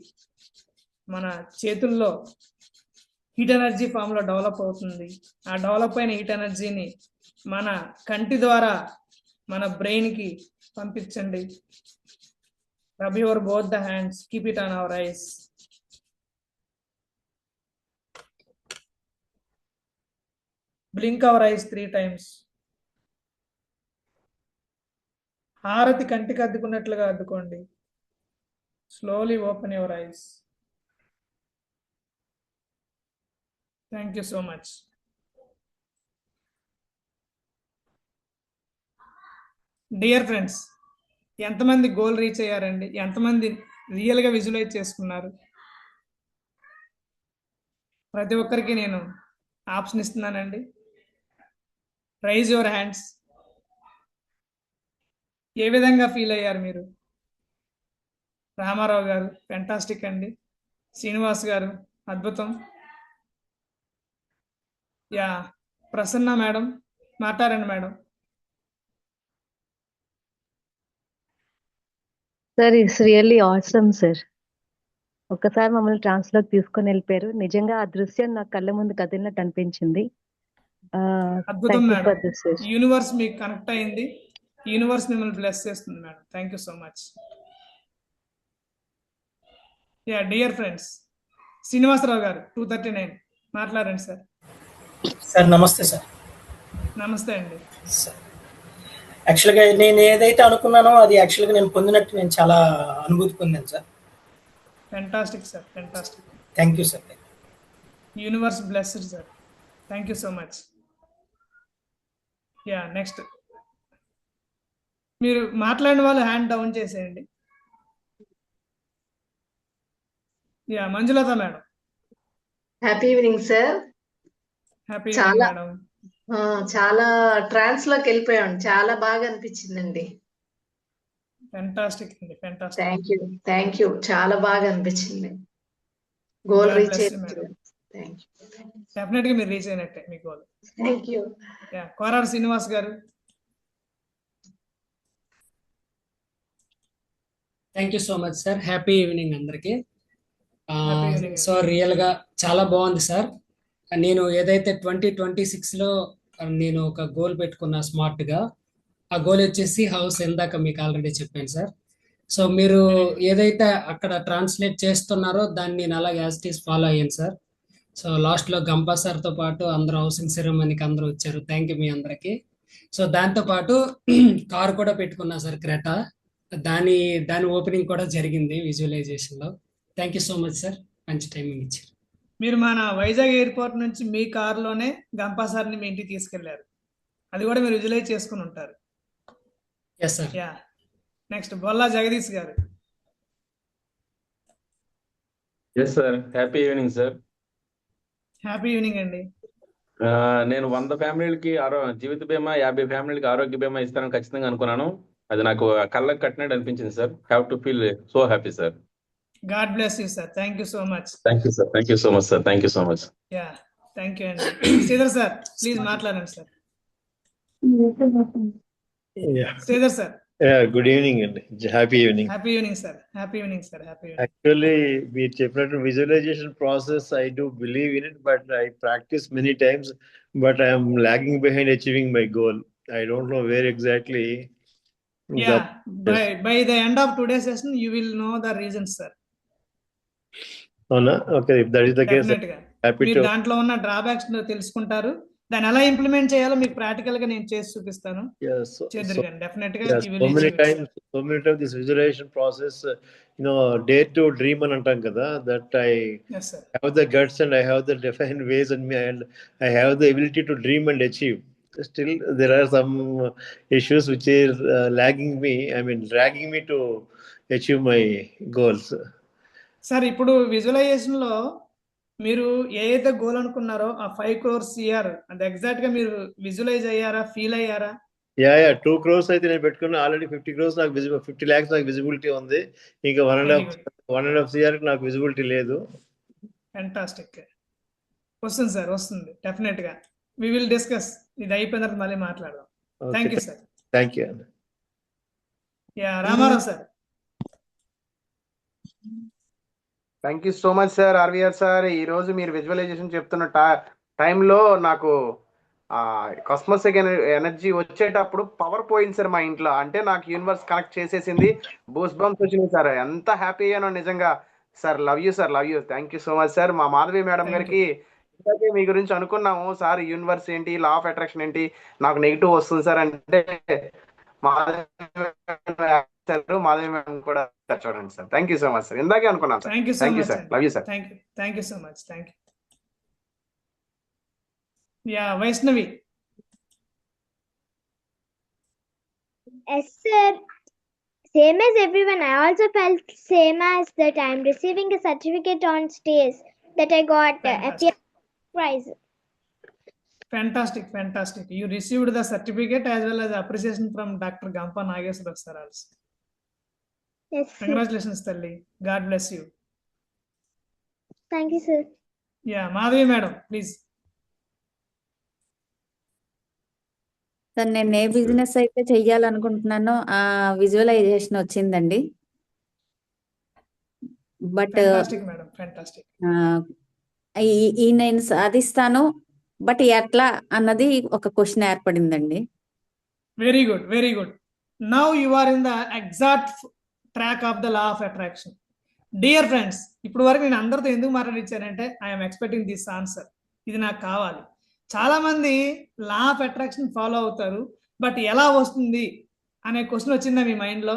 మన చేతుల్లో హీట్ ఎనర్జీ ఫామ్ లో డెవలప్ అవుతుంది. ఆ డెవలప్ అయిన హీట్ ఎనర్జీని మన కంటి ద్వారా మన బ్రెయిన్ కి పంపించండి. Rub your both the hands, keep it on our eyes. Blink our eyes 3 times. హారతి కంటికి అద్దుకున్నట్లుగా అద్దుకోండి. Slowly open your eyes. Thank you so much. Dear friends, ఎంతమంది గోల్ రీచ్ అయ్యారండి? ఎంతమంది రియల్గా విజువలైజ్ చేసుకున్నారు? ప్రతి ఒక్కరికి నేను ఆప్షన్ ఇస్తున్నానండి. Raise your hands. ఏ విధంగా ఫీల్ అయ్యారు మీరు? రామారావు గారు ఫెంటాస్టిక్ అండి. శ్రీనివాస్ గారు అద్భుతం. యా, ప్రసన్న మేడం మాట్లాడండి madam. Sir it's really awesome sir. ఒక్కసారి మమ్మల్ని ట్రాన్స్ లోకి తీసుకొని వెళ్ళిపోయారు. నిజంగా ఆ దృశ్యం నా కళ్ళ ముందు కదిలినట్టు అనిపించింది. అద్భుతం మేడం. యూనివర్స్ మీకు కనెక్ట్ అయింది. యూనివర్స్ మిమ్మల్ని బ్లెస్ చేస్తుంది madam. Thank you so much. Yeah dear friends, Srinivasarao garu 239 మాట్లాడండి సార్. సార్ నమస్తే సార్. నమస్తే అండి సార్, యాక్చువల్గా నేను ఏదైతే అనుకున్నానో అది యాక్చువల్గా నేను పొందినట్టు నేను చాలా అనుభూతి పొందాను sir. Fantastic sir, fantastic. Thank you sir. Universe blessed sir. Thank you so much. Yeah next మీరు మాట్లాడిన వాళ్ళు హ్యాండ్ డౌన్ చేసేయండి. Yeah Manjulatha madam. Happy evening sir. Happy చాలా మేడం. చాలా ట్రాన్స్ లోకి వెళ్ళిపోయాం. చాలా బాగా అనిపించిందండి. ఫెంటాస్టిక్ అండి, ఫెంటాస్టిక్. Thank you. చాలా బాగా అనిపించింది. Goal God reach bless you, అయ్యింది. madam. Thank you. డెఫినెట్ గా మీరు రీచ్ అయినట్టే మీ గోల్. Thank you. కోరారు శ్రీనివాస్ గారు. Thank you so much sir. Happy evening అందరికి. Happy evening. సో రియల్ గా చాలా బాగుంది సార్. నేను ఏదైతే 2026లో నేను ఒక గోల్ పెట్టుకున్నా స్మార్ట్ గా, ఆ గోల్ వచ్చేసి హౌస్, ఇందాక మీకు ఆల్రెడీ చెప్పాను సార్. సో మీరు ఏదైతే అక్కడ ట్రాన్స్లేట్ చేస్తున్నారో దాన్ని నేను అలాగే యాజ్ ఇట్ ఈస్ ఫాలో అయ్యాను సార్. సో లాస్ట్ లో గంపా సార్ తో పాటు అందరూ హౌసింగ్ సెరమనీకి అందరూ వచ్చారు. థ్యాంక్ యూ మీ అందరికి. సో దాంతో పాటు కార్ కూడా పెట్టుకున్నా సార్, క్రెటా. దాని ఓపెనింగ్ కూడా జరిగింది విజువలైజేషన్ లో. Thank you so much sir, మంచి టైమింగ్ ఇచ్చారు. మీరు మన వైజాగ్ ఎయిర్పోర్ట్ నుంచి మీ కారులోనే గంపా సార్ని మీ ఇంటికి తీసుకెళ్లారు. అది కూడా మీరు విజువలైజ్ చేసుకుని ఉంటారు. Yes sir. Yeah, next Bolla Jagadish గారు. Yes sir. Happy evening sir. Happy evening అండి. నేను 100 ఫ్యామిలీలకి జీవిత బీమా, 50 ఫ్యామిలీలకి ఆరోగ్య బీమా ఇస్తానని ఖచ్చితంగా అనుకున్నాను. అది నాకు కళ్ళకు కట్టినట్టు అనిపించింది సార్. Have to feel so happy sir. God bless you sir. Thank you so much. Thank you sir. Thank you so much sir. Thank you so much. Yeah, thank you అండి. శ్రీధర్ సార్ ప్లీజ్ మాట్లాడండి sir. Sridhar sir. Good evening అండి. Happy evening. Happy evening sir. Happy evening sir. Happy evening. Actually మీరు చెప్పినట్టు visualisation process I do believe in it, but I practise many times, but I'm logging behind achieving my goal. I don't know where exactly. Yeah, by the end of today's session you will know the reasons sir. అవునా? Okay, if that is the case, happy మీరు to. దాంట్లో ఉన్న డ్రాబ్యాక్స్ తెలుసుకుంటారు. దాన్ని ఎలా ఇంప్లిమెంట్ చేయాలో మీకు ప్రాక్టికల్ గా నేను చేసి చూపిస్తాను. Yes, చేద్దరు కానీ డెఫినెట్ గా yes, you so will many achieve it, sir. times this visualization process, dare to dream అని అంటాం కదా, that I Yes sir. have the guts and I have the defined ways in me and I have the ability to dream and achieve. Still there are some issues which is dragging me to achieve my goals. Sir ఇప్పుడు విజువలైజేషన్ లో మీరు ఏదైతే గోల్ అనుకున్నారో ఆ 5 crores CR అంటే ఎగ్జాక్ట్ గా మీరు విజువలైజ్ అయ్యారా, ఫీల్ అయ్యారా? యా 2 crores అయితే నేను పెట్టుకున్నా. ఆల్రెడీ 50 crores నాకు 50 lakhs నాకు విజిబిలిటీ ఉంది. ఇంకా 1.5 CR నాకు విజిబిలిటీ లేదు. ఫెంటాస్టిక్. వస్తుంది సార్, వస్తుంది డెఫినెట్ గా. We will discuss. ఇది అయిపోయిన తర్వాత మళ్ళీ మాట్లాడదాం. Thank you sir. Thank you. Yeah, Ramarao sir. Thank you so much sir. RVR sir, ఈ రోజు మీరు విజువలైజేషన్ చెప్తున్న టైంలో నాకు కాస్మోసిక్ ఎనర్జీ వచ్చేటప్పుడు పవర్ పోయింది సార్ మా ఇంట్లో. అంటే నాకు యూనివర్స్ కనెక్ట్ చేసేసింది, బూస్ బంప్స్ వచ్చినాయి సార్. ఎంత హ్యాపీ అయ్యానో నిజంగా sir. Love you sir, love you. Thank you so much sir. మా మాధవి మేడం గారికి ఇందాకే మీ గురించి అనుకున్నాము సార్. యూనివర్స్ ఏంటి, లా ఆఫ్ అట్రాక్షన్ ఏంటి, నాకు నెగిటివ్ వస్తుంది సార్ అంటే మాధవి మేడం కూడా చూడండి sir. Thank you so much sir. ఇందాకే అనుకున్నాను sir. Thank you sir, love you sir. Thank you so much. Thank you. Yeah, Vaishnavi. Yes, sir. Same as everyone, I also felt same as that I'm receiving a certificate on stage that I got a prize. Fantastic, fantastic. You received the certificate as well as appreciation from Dr. Gampa Nageswara sir also. Yes, sir. Congratulations, Talli. God bless you. Thank you, sir. Yeah, Madhavi madam, please. Sir, నేను ఏ బిజినెస్ అయితే చెయ్యాలనుకుంటున్నానో ఆ విజువలైజేషన్ వచ్చిందండి. బట్ ఈ నేను సాధిస్తాను, బట్ ఎట్లా అన్నది ఒక క్వశ్చన్ ఏర్పడిందండి. Very good, very good. Now you are in the exact track of the law of attraction. Dear friends, ఇప్పుడు వరకు నేను అందరితో ఎందుకు మాట్లాడించానంటే ఐఎమ్ ఎక్స్పెక్టింగ్ దిస్ ఆన్సర్. ఇది నాకు కావాలి. చాలా మంది లా ఆఫ్ అట్రాక్షన్ ఫాలో అవుతారు, బట్ ఎలా వస్తుంది అనే క్వశ్చన్ వచ్చిందా మీ మైండ్ లో?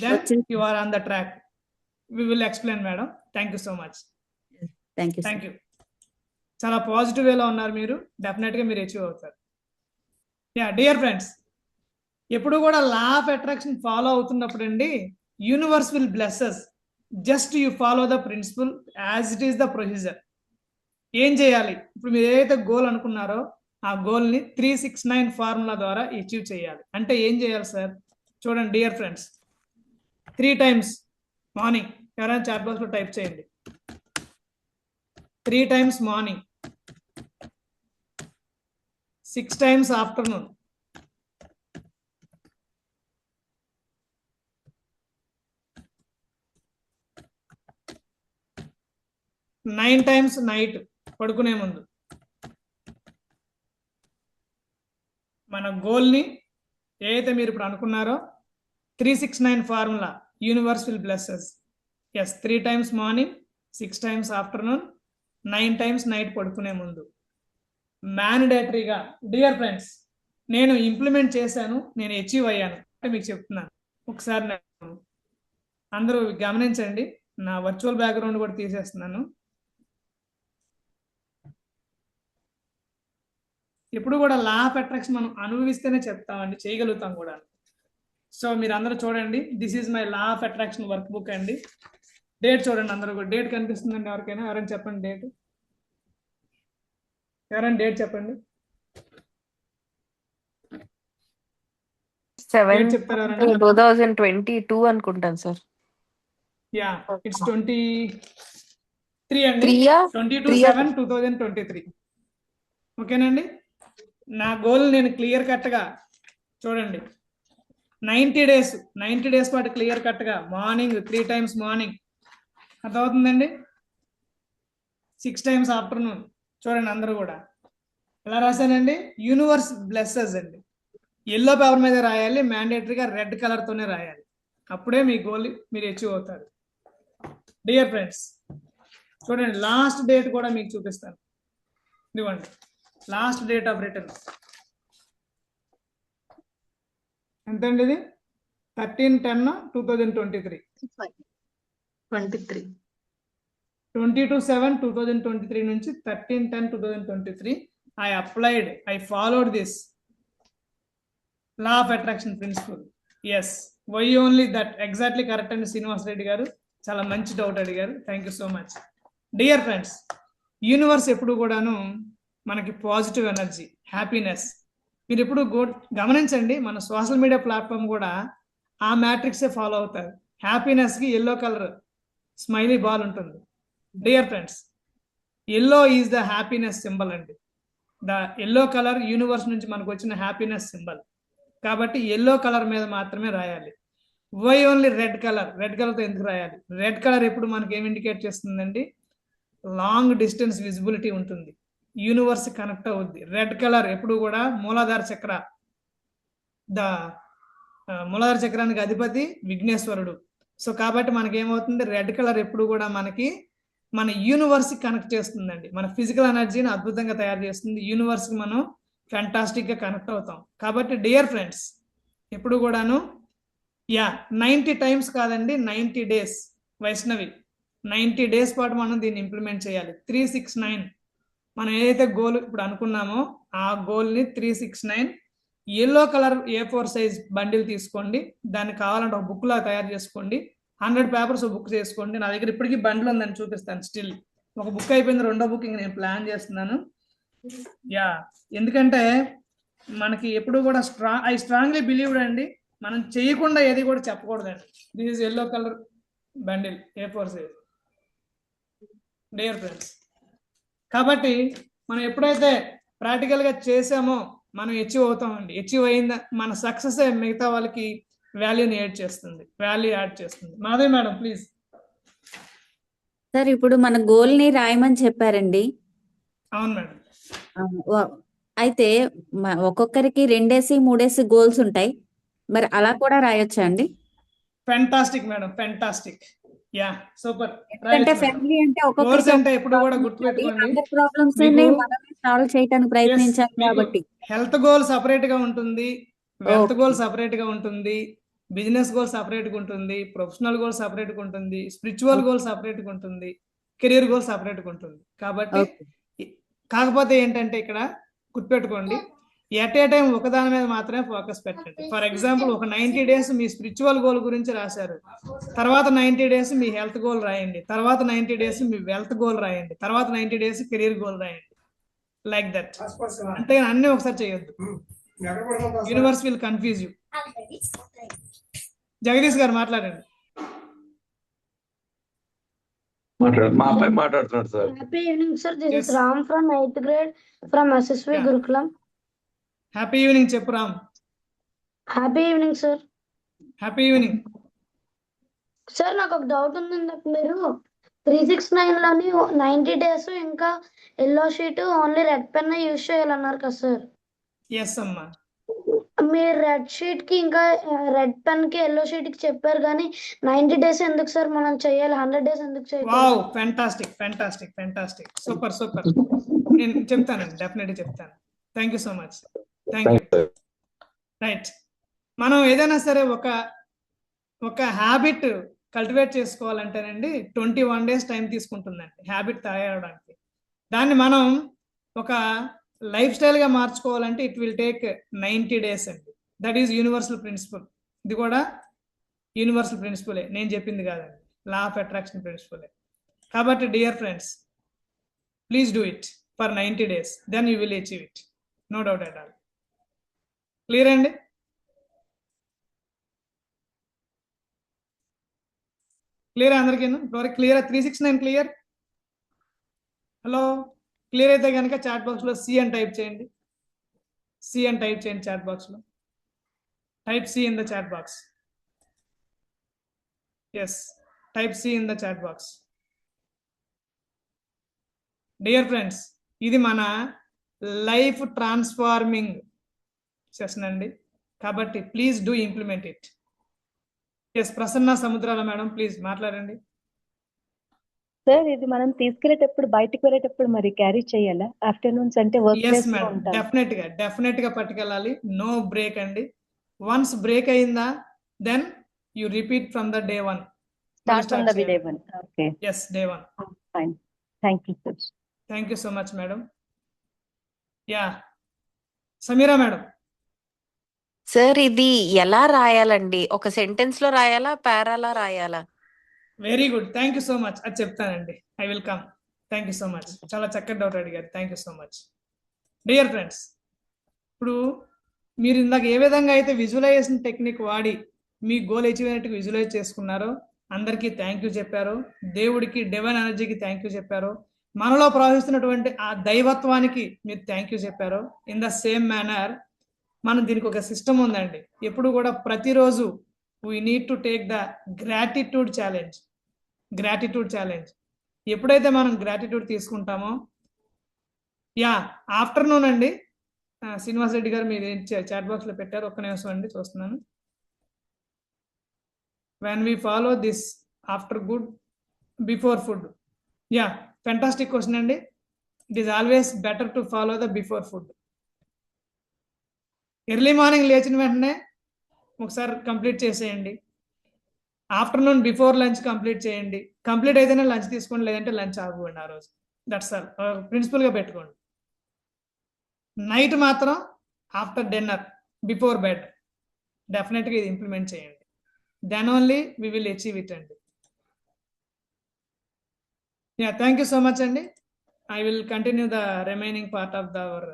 Then you are on the track. We will explain madam. Thank you so much. Thank you. చాలా పాజిటివ్ వేలో ఉన్నారు మీరు. డెఫినెట్ గా మీరు అచీవ్ అవుతారు. యా, డియర్ ఫ్రెండ్స్, ఎప్పుడు కూడా లా ఆఫ్ అట్రాక్షన్ ఫాలో అవుతున్నప్పుడు అండి, universe will bless us. Just you follow the principle as it is the procedure. ఏం చేయాలి? ఇప్పుడు మీరు ఏదైతే గోల్ అనుకున్నారో ఆ గోల్ని 369 ఫార్ములా ద్వారా అచీవ్ చేయాలి. అంటే ఏం చేయాలి సార్? చూడండి డియర్ ఫ్రెండ్స్, 3 టైమ్స్ మార్నింగ్, ఎవరైనా చాట్ బాక్స్లో టైప్ చేయండి. 3 times morning, 6 times afternoon, 9 times night పడుకునే ముందు. మన గోల్ని ఏదైతే మీరు ఇప్పుడు అనుకున్నారో 369 formula, universe will blesses. Yes, 3 times morning, 6 times afternoon, 9 times night పడుకునే ముందు. మ్యాండేటరీగా డియర్ ఫ్రెండ్స్, నేను ఇంప్లిమెంట్ చేశాను, నేను అచీవ్ అయ్యాను అంటే మీకు చెప్తున్నాను. ఒకసారి అందరూ గమనించండి. నా వర్చువల్ బ్యాక్గ్రౌండ్ కూడా తీసేస్తున్నాను. ఎప్పుడు కూడా లా ఆఫ్ అట్రాక్షన్ మనం అనుభవిస్తేనే చెప్తామండి, చేయగలుగుతాం కూడా. సో మీరు అందరూ చూడండి, this is my law of attraction work book అండి. డేట్ చూడండి అందరూ కూడా. డేట్ కనిపిస్తుందండి ఎవరికైనా? ఎవరైనా చెప్పండి డేట్. ఎవరైనా డేట్ చెప్పండి. 7/2022 అనుకుంటాను సార్. యా, ఇట్స్ 23 అండి. 22/7/2023. ఓకేనండి. నా గోల్ నేను క్లియర్ కట్గా చూడండి, 90 డేస్ పాటు క్లియర్ కట్గా మార్నింగ్ 3 టైమ్స్ మార్నింగ్, అర్థమవుతుందండి. 6 టైమ్స్ ఆఫ్టర్నూన్. చూడండి అందరూ కూడా ఎలా రాశానండి? యూనివర్స్ బ్లెస్సెస్ అండి. ఎల్లో పేపర్ మీద రాయాలి, మ్యాండేటరీగా రెడ్ కలర్తోనే రాయాలి. అప్పుడే మీ గోల్ మీరు అచీవ్ అవుతారు. డియర్ ఫ్రెండ్స్, చూడండి లాస్ట్ డేట్ కూడా మీకు చూపిస్తాను. ఇదిగోండి లాస్ట్ డేట్ ఆఫ్ రిటర్న్ ఎంతండి? ఇది 13/10/2023. 22/7/2023 నుంచి 13/10/2023 I followed this law of attraction principle. Yes, why only that? Exactly correct అండి శ్రీనివాస్ రెడ్డి గారు. చాలా మంచి డౌట్ అడిగారు. Thank you so much. Dear friends, universe ఎప్పుడు కూడాను మనకి పాజిటివ్ ఎనర్జీ, హ్యాపీనెస్. మీరు ఎప్పుడు గమనించండి, మన సోషల్ మీడియా ప్లాట్ఫామ్ కూడా ఆ మ్యాట్రిక్సే ఫాలో అవుతారు. హ్యాపీనెస్కి ఎల్లో కలర్ స్మైలీ బాల్ ఉంటుంది. Dear friends, yellow is the happiness symbol అండి. ద ఎల్లో కలర్ యూనివర్స్ నుంచి మనకు వచ్చిన హ్యాపీనెస్ సింబల్. కాబట్టి ఎల్లో కలర్ మీద మాత్రమే రాయాలి. Why only red colour? Red కలర్తో ఎందుకు రాయాలి? రెడ్ కలర్ ఎప్పుడు మనకి ఏం ఇండికేట్ చేస్తుందండి? లాంగ్ డిస్టెన్స్ విజిబిలిటీ ఉంటుంది, యూనివర్స్ కనెక్ట్ అవుద్ది. రెడ్ కలర్ ఎప్పుడు కూడా మూలాధార చక్ర, మూలాధార చక్రానికి అధిపతి విఘ్నేశ్వరుడు. సో కాబట్టి మనకి ఏమవుతుంది? రెడ్ కలర్ ఎప్పుడు కూడా మనకి మన యూనివర్స్ కనెక్ట్ చేస్తుందండి. మన ఫిజికల్ ఎనర్జీని అద్భుతంగా తయారు చేస్తుంది. యూనివర్స్కి మనం ఫ్యాంటాస్టిక్గా కనెక్ట్ అవుతాం. కాబట్టి డియర్ ఫ్రెండ్స్, ఎప్పుడు కూడాను 90 టైమ్స్ కాదండి, 90 డేస్. వైష్ణవి, 90 డేస్ పాటు మనం దీన్ని ఇంప్లిమెంట్ చేయాలి. 369 మనం ఏదైతే గోల్ ఇప్పుడు అనుకున్నామో ఆ గోల్ని 369 yellow colour A4 size bundle తీసుకోండి. దాన్ని కావాలంటే ఒక బుక్ లా తయారు చేసుకోండి. 100 పేపర్స్ బుక్ చేసుకోండి. నా దగ్గర ఇప్పటికీ బండిల్ ఉందని చూపిస్తాను. స్టిల్ ఒక బుక్ అయిపోయింది, రెండో బుక్ ఇంక నేను ప్లాన్ చేస్తున్నాను. ఎందుకంటే మనకి ఎప్పుడు కూడా ఐ స్ట్రాంగ్లీ బిలీవ్ అండి, మనం చేయకుండా ఏది కూడా చెప్పకూడదండి. This is yellow colour bundle A4 size. Dear friends, కాబట్టి మనం ఎప్పుడైతే ప్రాక్టికల్గా చేసామో మనం అచీవ్ అవుతామండి. అచీవ్ అయిందా మన సక్సెస్ మిగతా వాళ్ళకి వాల్యూని యాడ్ చేస్తుంది. Madhavi madam please. సార్ ఇప్పుడు మన గోల్ ని రాయమని చెప్పారండి. అవును మేడం. అయితే ఒక్కొక్కరికి 2 3 గోల్స్ ఉంటాయి. మరి అలా కూడా రాయొచ్చా అండి? Fantastic madam, fantastic. Yeah, super. ఎందుకంటే ఫ్యామిలీ అంటే ఒక్కొక్కరికి అంటే ఎప్పుడు కూడా గుర్తుపెట్టుకోండి, అందరి ప్రాబ్లమ్స్ మనమే సాల్వ్ చేయడానికి ప్రయత్నించాలి. కాబట్టి హెల్త్ గోల్ సపరేట్ గా ఉంటుంది, వెల్త్ గోల్ సపరేట్ గా ఉంటుంది, బిజినెస్ గోల్ సపరేట్ గా ఉంటుంది, ప్రొఫెషనల్ గోల్ సపరేట్ గా ఉంటుంది, స్పిరిచువల్ గోల్ సపరేట్ గా ఉంటుంది, కెరీర్ గోల్ సపరేట్ గా ఉంటుంది. కాబట్టి కాకపోతే ఏంటంటే ఇక్కడ గుర్తుపెట్టుకోండి, ఎట్ ఏ టైం ఒకదాని మీద మాత్రమే ఫోకస్ పెట్టండి. ఫర్ ఎగ్జాంపుల్ ఒక 90 days మీ స్పిరిచువల్ గోల్ గురించి రాశారు, తర్వాత 90 days మీ హెల్త్ గోల్ రాయండి, తర్వాత 90 days మీ వెల్త్ గోల్ రాయండి, తర్వాత 90 days కెరీర్ గోల్ రాయండి. Like that. అంటే అన్ని ఒకసారి చేయొద్దు. Universe will confuse you. Jagadish గారు మాట్లాడండి. మా అబ్బాయి మాట్లాడుతున్నాడు sir. Happy evening, sir. This is Ram from 8th grade from SSV Gurukulam. Happy evening చెప్పు Ram. Happy evening, sir. Happy evening. Sir నాకు ఒక డౌట్ ఉంది. ఇందాక మీరు 369 లోని 90 days ఇంకా yellow sheet only red pen use చేయాలన్నారు కదా సార్. ఎస్ అమ్మా. మీరు రెడ్ షీట్ కి ఇంకా రెడ్ పెన్ కి ఎల్లో షీట్ కి చెప్పారు, కానీ 90 days ఎందుకు సార్ మనం చేయాలి? 100 days ఎందుకు వావ్, చేయకూడదు? Fantastic fantastic fantastic, super super. నేను చెప్తానండి, డెఫినెట్గా చెప్తాను. Thank you so much. Thank you. Right. మనం ఏదైనా సరే ఒక హ్యాబిట్ కల్టివేట్ చేసుకోవాలంటేనండి 21 days టైం తీసుకుంటుందండి హ్యాబిట్ తయారవడానికి. దాన్ని మనం ఒక లైఫ్ స్టైల్గా మార్చుకోవాలంటే ఇట్ విల్ టేక్ 90 days అండి. That is universal principle. ఇది కూడా యూనివర్సల్ ప్రిన్సిపలే, నేను చెప్పింది కాదండి, లా ఆఫ్ అట్రాక్షన్ ప్రిన్సిపలే. కాబట్టి dear friends, please do it for 90 days, then you will achieve it, no doubt at all. Clear అండి? క్లియర్ అందరికీ? ఇప్పటివరకు క్లియర్? 369 క్లియర్? హలో, క్లియర్ అయితే కనుక చాట్ బాక్స్లో సి అని టైప్ చేయండి. సి అని టైప్ చేయండి చాట్ బాక్స్లో. Type C in the chat box. Yes, type C in the chat box. Dear friends, ఇది మన లైఫ్ ట్రాన్స్ఫార్మింగ్ సెషన్ అండి. కాబట్టి please do implement it. Yes, Prasanna Samudrala madam please మాట్లాడండి. సార్ ఇది మనం తీసుకెళ్లేటప్పుడు బయటికి వెళ్ళేటప్పుడు మరి క్యారీ చేయాలా? ఆఫ్టర్నూన్స్ అంటే వర్క్ ఎస్ ప్లేస్ లో మేడం, ఉంటాం. డెఫినెట్ గా పట్టుకెళ్ళాలి. నో బ్రేక్ అండి. వన్స్ బ్రేక్ అయిందా, then you repeat from the day 1. Start from the day 1. Okay, yes, day 1. Fine. Thank you sir. Thank you so much madam. Yeah, Sameera madam. Sir ఇది ఎలా రాయాలండి? ఒక సెంటెన్స్ లో రాయాలా, పారాలా రాయాలా? Very good, thank you so much. అది చెప్తానండి, I will come. Thank you so much, చాలా చక్కటి డౌట్ అడిగారు. Thank you so much. Dear friends, ఇప్పుడు మీరు ఇందాక ఏ విధంగా అయితే విజువలైజేషన్ టెక్నిక్ వాడి మీ గోల్ అచీవ్ అయినట్టుగా విజువలైజ్ చేసుకున్నారో అందరికీ థ్యాంక్ యూ చెప్పారు. దేవుడికి, డివైన్ ఎనర్జీకి థ్యాంక్ యూ చెప్పారు. మనలో ప్రవహిస్తున్నటువంటి ఆ దైవత్వానికి మీరు థ్యాంక్ యూ చెప్పారు. ఇన్ ద సేమ్ మేనర్ మనం దీనికి ఒక సిస్టమ్ ఉందండి. ఎప్పుడు కూడా ప్రతిరోజు we need to take the gratitude challenge. Gratitude challenge ఎప్పుడైతే మనం గ్రాటిట్యూడ్ తీసుకుంటామో, యా ఆఫ్టర్నూన్ అండి, శ్రీనివాస్ రెడ్డి గారు మీరు చాట్ బాక్స్ లో పెట్టారు, ఒక్క నిమిషం అండి చూస్తున్నాను. When we follow this after good before food. Yeah, fantastic question అండి. It is always better to follow the before food. Early morning లేచిన వెంటనే ఒకసారి కంప్లీట్ చేసేయండి. ఆఫ్టర్నూన్ బిఫోర్ లంచ్ కంప్లీట్ చేయండి. కంప్లీట్ అయితేనే లంచ్ తీసుకోండి, లేదంటే లంచ్ ఆగుకోండి ఆ రోజు. దట్స్ ఆల్, ప్రిన్సిపల్గా పెట్టుకోండి. నైట్ మాత్రం ఆఫ్టర్ డిన్నర్ బిఫోర్ బెడ్ డెఫినెట్గా ఇది ఇంప్లిమెంట్ చేయండి. Then only we will achieve it అండి. Yeah, thank you so much అండి. I will continue the remaining part of our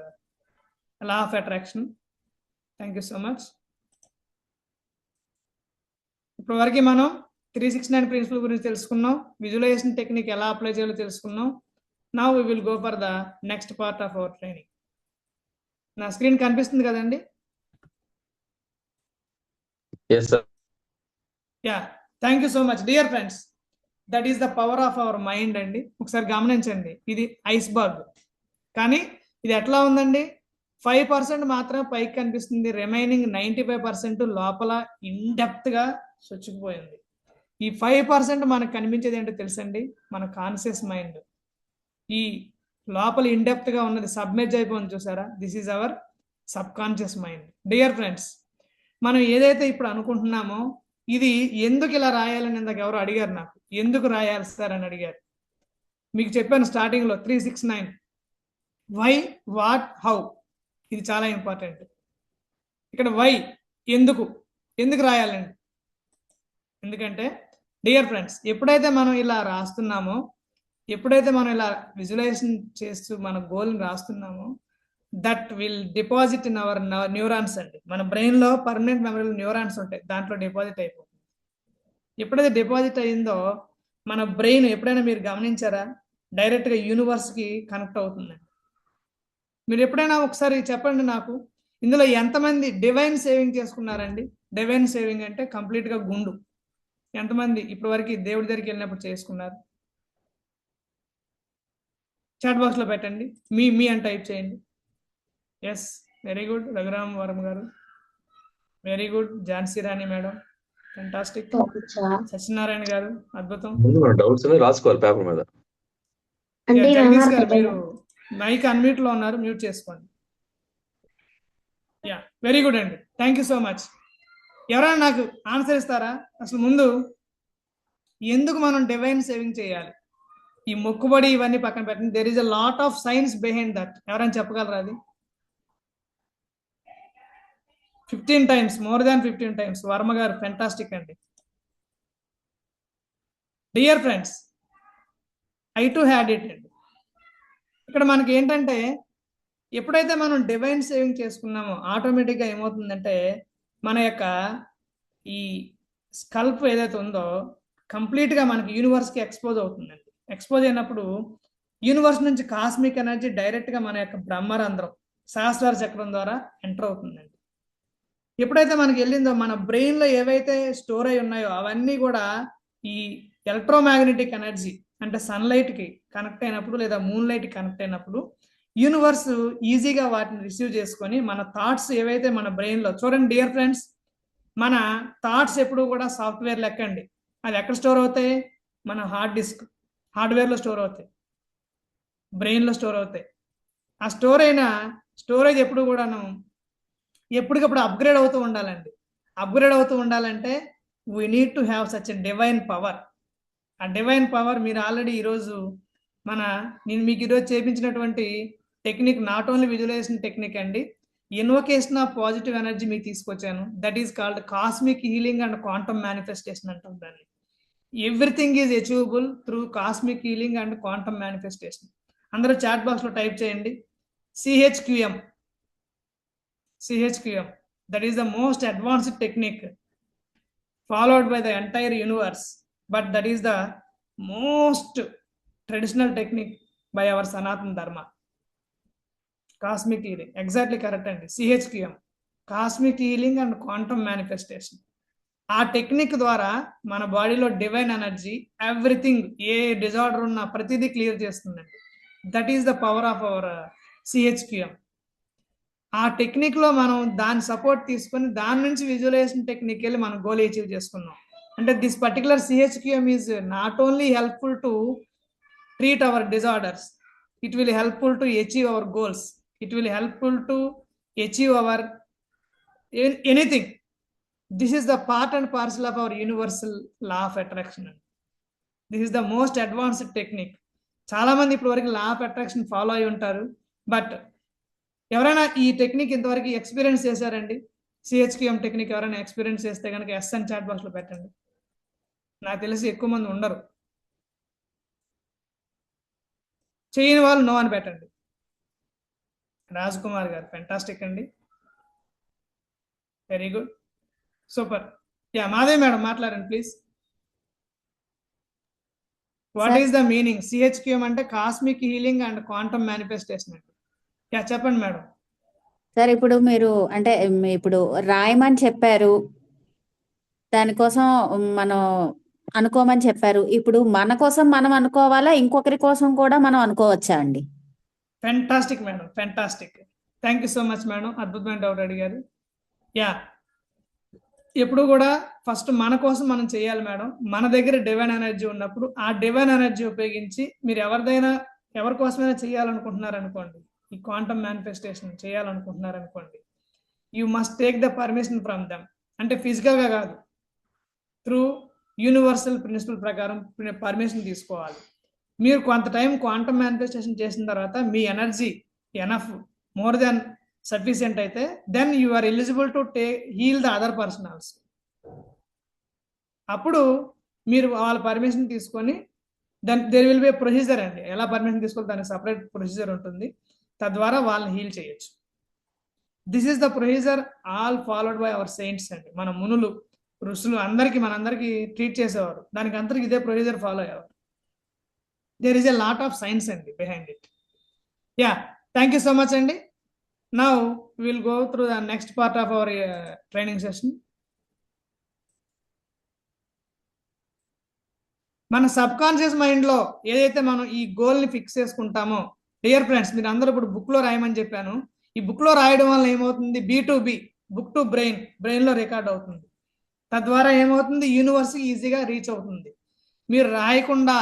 law of attraction. Thank you so much. ఇప్పటి వరకు మనం 369 ప్రిన్సిపల్ గురించి తెలుసుకున్నాం. విజువలైజేషన్ టెక్నిక్ ఎలా అప్లై చేయాలో తెలుసుకున్నాం. Now we will go for the next part of our training. నా స్క్రీన్ కనిపిస్తుంది కదండి? Yes sir. Yeah, thank you so much dear friends. That is the power of our mind అండి. ఒకసారి గమనించండి, ఇది ఐస్బర్గ్, కానీ ఇది ఎట్లా ఉందండి? 5% మాత్రమే పైకి కనిపిస్తుంది. రిమైనింగ్ 95% లోపల ఇన్డెప్త్ గా చొచ్చుకుపోయింది. ఈ 5% మనకు కనిపించేది ఏంటో తెలుసండి? మన కాన్షియస్ మైండ్. ఈ లోపల ఇన్డెప్త్ గా ఉన్నది సబ్మెర్జ్ అయిపోయింది, చూసారా? This is our sub conscious mind. Dear friends, మనం ఏదైతే ఇప్పుడు అనుకుంటున్నామో ఇది ఎందుకు ఇలా రాయాలని ఇందాక ఎవరు అడిగారు, నాకు ఎందుకు రాయాలి సార్ అని అడిగారు. మీకు చెప్పాను స్టార్టింగ్ లో 369 వై, వాట్, హౌ. ఇది చాలా ఇంపార్టెంట్. ఇక్కడ వై, ఎందుకు రాయాలండి? ఎందుకంటే డియర్ ఫ్రెండ్స్, ఎప్పుడైతే మనం ఇలా రాస్తున్నామో, ఎప్పుడైతే మనం ఇలా విజువలైజేషన్ చేస్తూ మన గోల్ని రాస్తున్నామో, that will deposit in our neurons అండి. మన బ్రెయిన్లో పర్మనెంట్ మెమరీలో న్యూరాన్స్ ఉంటాయి, దాంట్లో డిపాజిట్ అయిపోతుంది. ఎప్పుడైతే డిపాజిట్ అయిందో మన బ్రెయిన్, ఎప్పుడైనా మీరు గమనించారా, డైరెక్ట్గా యూనివర్స్కి కనెక్ట్ అవుతుందండి. మీరు ఎప్పుడైనా ఒకసారి చెప్పండి నాకు, ఇందులో ఎంతమంది డివైన్ సేవింగ్ చేసుకున్నారండి? డివైన్ సేవింగ్ అంటే కంప్లీట్గా గుండు. ఎంతమంది ఇప్పటి వరకు దేవుడి దగ్గరికి వెళ్ళినప్పుడు చేసుకున్నారు? చాట్ బాక్స్లో పెట్టండి, మీ అని టైప్ చేయండి. ఎస్, వెరీ గుడ్ రఘురామ్ వరం గారు, వెరీ గుడ్. ఝాన్సీ రాణి మేడం, ఫెంటాస్టిక్. సత్యనారాయణ గారు, అద్భుతం. డౌట్స్ రాసుకోవాలి పేపర్ మీద. జగదీష్ గారు, మీరు మైక్ అన్మ్యూట్ లో ఉన్నారు, మ్యూట్ చేసుకోండి. యా, వెరీ గుడ్ అండి, థ్యాంక్ యూ సో మచ్. ఎవరైనా నాకు ఆన్సర్ ఇస్తారా? అసలు ముందు ఎందుకు మనం డివైన్ సేవింగ్ చేయాలి? ఈ మొక్కుబడి ఇవన్నీ పక్కన పెట్టండి. There is a lot of science behind that. ఎవరైనా చెప్పగలరా అది? 15 times, more than 15 times. Varma గారు, ఫెంటాస్టిక్ అండి. Dear friends, I to had it అండి. ఇక్కడ మనకి ఏంటంటే, ఎప్పుడైతే మనం డివైన్ సేవింగ్ చేసుకున్నామో ఆటోమేటిక్గా ఏమవుతుందంటే, మన యొక్క ఈ స్కల్ప్ ఏదైతే ఉందో కంప్లీట్గా మనకి యూనివర్స్కి ఎక్స్పోజ్ అవుతుందండి. ఎక్స్పోజ్ అయినప్పుడు యూనివర్స్ నుంచి కాస్మిక్ ఎనర్జీ డైరెక్ట్గా మన యొక్క బ్రహ్మరంధ్రం, సహస్రార చక్రం ద్వారా ఎంటర్ అవుతుందండి. ఎప్పుడైతే మనకి వెళ్ళిందో, మన బ్రెయిన్లో ఏవైతే స్టోర్ అయి ఉన్నాయో అవన్నీ కూడా ఈ ఎలక్ట్రోమాగ్నెటిక్ ఎనర్జీ అంటే సన్లైట్కి కనెక్ట్ అయినప్పుడు లేదా మూన్ లైట్కి కనెక్ట్ అయినప్పుడు యూనివర్స్ ఈజీగా వాటిని రిసీవ్ చేసుకొని మన థాట్స్ ఏవైతే మన బ్రెయిన్లో, చూడండి డియర్ ఫ్రెండ్స్, మన థాట్స్ ఎప్పుడు కూడా సాఫ్ట్వేర్ లెక్కండి. అది ఎక్కడ స్టోర్ అవుతాయి? మన హార్డ్ డిస్క్, హార్డ్వేర్లో స్టోర్ అవుతాయి, బ్రెయిన్లో స్టోర్ అవుతాయి. ఆ స్టోర్ అయిన స్టోరేజ్ ఎప్పుడు కూడాను ఎప్పటికప్పుడు అప్గ్రేడ్ అవుతూ ఉండాలండి. అప్గ్రేడ్ అవుతూ ఉండాలంటే we need to have such a divine power. ఆ డివైన్ పవర్ మీరు ఆల్రెడీ ఈరోజు నేను మీకు ఈరోజు చేపించినటువంటి technique not only visualisation technique అండి, ఇన్వొకేషన్ ఆఫ్ పాజిటివ్ ఎనర్జీ మీకు తీసుకొచ్చాను. That is called cosmic healing and quantum manifestation అంటాం దాన్ని. Everything is achievable through cosmic healing and quantum manifestation. అందరూ చాట్ బాక్స్లో టైప్ చేయండి CHQM. That is the most advanced technique followed by the entire universe, but that is the most traditional technique by our Sanatana Dharma. Cosmic healing, exactly correct అండి. CHQM, cosmic healing and quantum manifestation. ఆ టెక్నిక్ ద్వారా మన బాడీలో డివైన్ ఎనర్జీ ఎవ్రీథింగ్, ఏ డిజార్డర్ ఉన్నా ప్రతిదీ క్లియర్ చేస్తుందండి. That is the power of hour CHQM. ఆ టెక్నిక్లో మనం దాని సపోర్ట్ తీసుకొని దాని నుంచి విజువలైజేషన్ టెక్నిక్ వెళ్ళి మనం గోల్ అచీవ్ చేసుకున్నాం. అంటే this particular CHQM is not only helpful to treat our disorders, it will helpful to achieve our goals, it will helpful to achieve our anything. This is the part and parcel of our universal law of attraction. This is the most advanced technique. చాలామంది ఇప్పటి వరకు లా ఆఫ్ అట్రాక్షన్ ఫాలో అయి ఉంటారు, బట్ ఎవరైనా ఈ టెక్నిక్ ఇంతవరకు ఎక్స్పీరియన్స్ చేశారండి? CHQM టెక్నిక్ ఎవరైనా ఎక్స్పీరియన్స్ చేస్తే కనుక ఎస్ అని చాట్ బాక్స్లో పెట్టండి. నాకు తెలిసి ఎక్కువ మంది ఉండరు. చేయని వాళ్ళు నో అని పెట్టండి. రాజ్ కుమార్ గారు, ఫెంటాస్టిక్ అండి, very good, super. Yeah, Madhavi madam మాట్లాడండి please. What is the meaning? CHQM అంటే cosmic healing and quantum manifestation అండి. యా, చెప్పండి మేడం. సార్, ఇప్పుడు మీరు అంటే ఇప్పుడు రాయమని చెప్పారు, దానికోసం మనం అనుకోమని చెప్పారు. ఇప్పుడు మన కోసం మనం అనుకోవాలా, ఇంకొకరి కోసం కూడా మనం అనుకోవచ్చా అండి? Fantastic madam, fantastic. Thank you so much madam, అద్భుతమైన డౌట్ అడిగారు. యా, ఎప్పుడు కూడా ఫస్ట్ మన కోసం మనం చేయాలి మేడం. మన దగ్గర డివైన్ ఎనర్జీ ఉన్నప్పుడు ఆ డివైన్ ఎనర్జీ ఉపయోగించి మీరు ఎవరి కోసమైనా చేయాలనుకుంటున్నారు అనుకోండి, ఈ క్వాంటమ్ మేనిఫెస్టేషన్ చేయాలనుకుంటున్నారు అనుకోండి, you must take the permission from them. అంటే ఫిజికల్గా కాదు, త్రూ యూనివర్సల్ ప్రిన్సిపల్ ప్రకారం పర్మిషన్ తీసుకోవాలి. మీరు కొంత టైం క్వాంటమ్ మేనిఫెస్టేషన్ చేసిన తర్వాత మీ energy enough, more than sufficient అయితే then you are eligible to heal the other person also. అప్పుడు మీరు వాళ్ళ పర్మిషన్ తీసుకొని then there will be procedure అండి. ఎలా పర్మిషన్ తీసుకోవాలి దానికి సపరేట్ ప్రొసీజర్ ఉంటుంది. తద్వారా వాళ్ళని హీల్ చేయొచ్చు. This is the procedure all followed by our saints అండి. మన మునులు ఋషులు మనందరికీ ట్రీట్ చేసేవారు. దానికి అందరికి ఇదే ప్రొసీజర్ ఫాలో అయ్యేవారు. There is a lot of science అండి behind it. Yeah, thank you so much అండి. Now will go through the next part of our training session. మన సబ్ కాన్షియస్ మైండ్లో ఏదైతే మనం ఈ గోల్ని ఫిక్స్ చేసుకుంటామో, డియర్ ఫ్రెండ్స్, మీరు అందరూ ఇప్పుడు బుక్లో రాయమని చెప్పాను. ఈ బుక్లో రాయడం వల్ల ఏమవుతుంది? B2B, బుక్ టు బ్రెయిన్లో రికార్డ్ అవుతుంది. తద్వారా ఏమవుతుంది? యూనివర్స్కి ఈజీగా రీచ్ అవుతుంది. మీరు రాయకుండా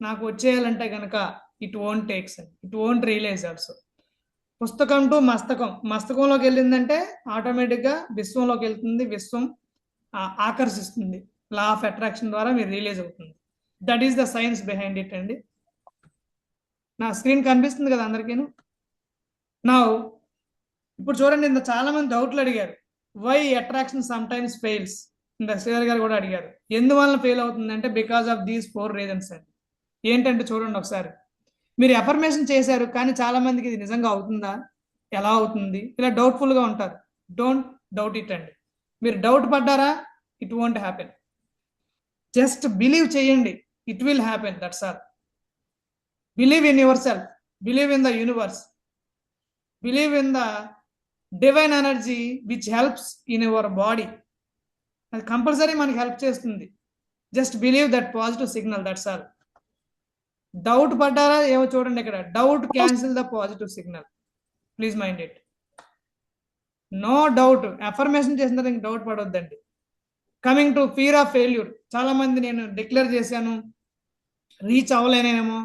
నాకు వచ్చేయాలంటే కనుక it won't takes and it won't realize also. పుస్తకం టు మస్తకంలోకి వెళ్ళిందంటే ఆటోమేటిక్గా విశ్వంలోకి వెళ్తుంది. విశ్వం ఆకర్షిస్తుంది. లా ఆఫ్ అట్రాక్షన్ ద్వారా మీరు రియలైజ్ అవుతుంది. That is the science behind it అండి. నా స్క్రీన్ కనిపిస్తుంది కదా అందరికీను? నా ఇప్పుడు చూడండి, ఇంత చాలా మంది డౌట్లు అడిగారు. Why attraction sometimes fails? ఇంత శ్రీధర్ గారు కూడా అడిగారు, ఎందువల్ల ఫెయిల్ అవుతుందంటే బికాస్ ఆఫ్ దీస్ 4 రీజన్స్ అండి. ఏంటంటే చూడండి ఒకసారి, మీరు ఎఫర్మేషన్ చేశారు కానీ చాలా మందికి ఇది నిజంగా అవుతుందా, ఎలా అవుతుంది, ఇలా డౌట్ఫుల్గా ఉంటారు. డోంట్ డౌట్ ఇట్ అండి. మీరు డౌట్ పడ్డారా, it won't happen. Just believe చేయండి, it will happen. That's all. Believe in yourself, believe in the universe, believe in the divine energy which helps in your body. అది కంపల్సరీ మనకి హెల్ప్ చేస్తుంది. Just believe that positive signal. That's all. Doubt పడ్డారా ఏమో చూడండి ఇక్కడ, doubt cancel the positive signal. Please mind it. No doubt. Affirmation చేసిన తర్వాత ఇంక డౌట్ పడొద్దండి. Coming to fear of failure, చాలా మంది నేను డిక్లేర్ చేశాను, రీచ్ అవ్వలేనేమో.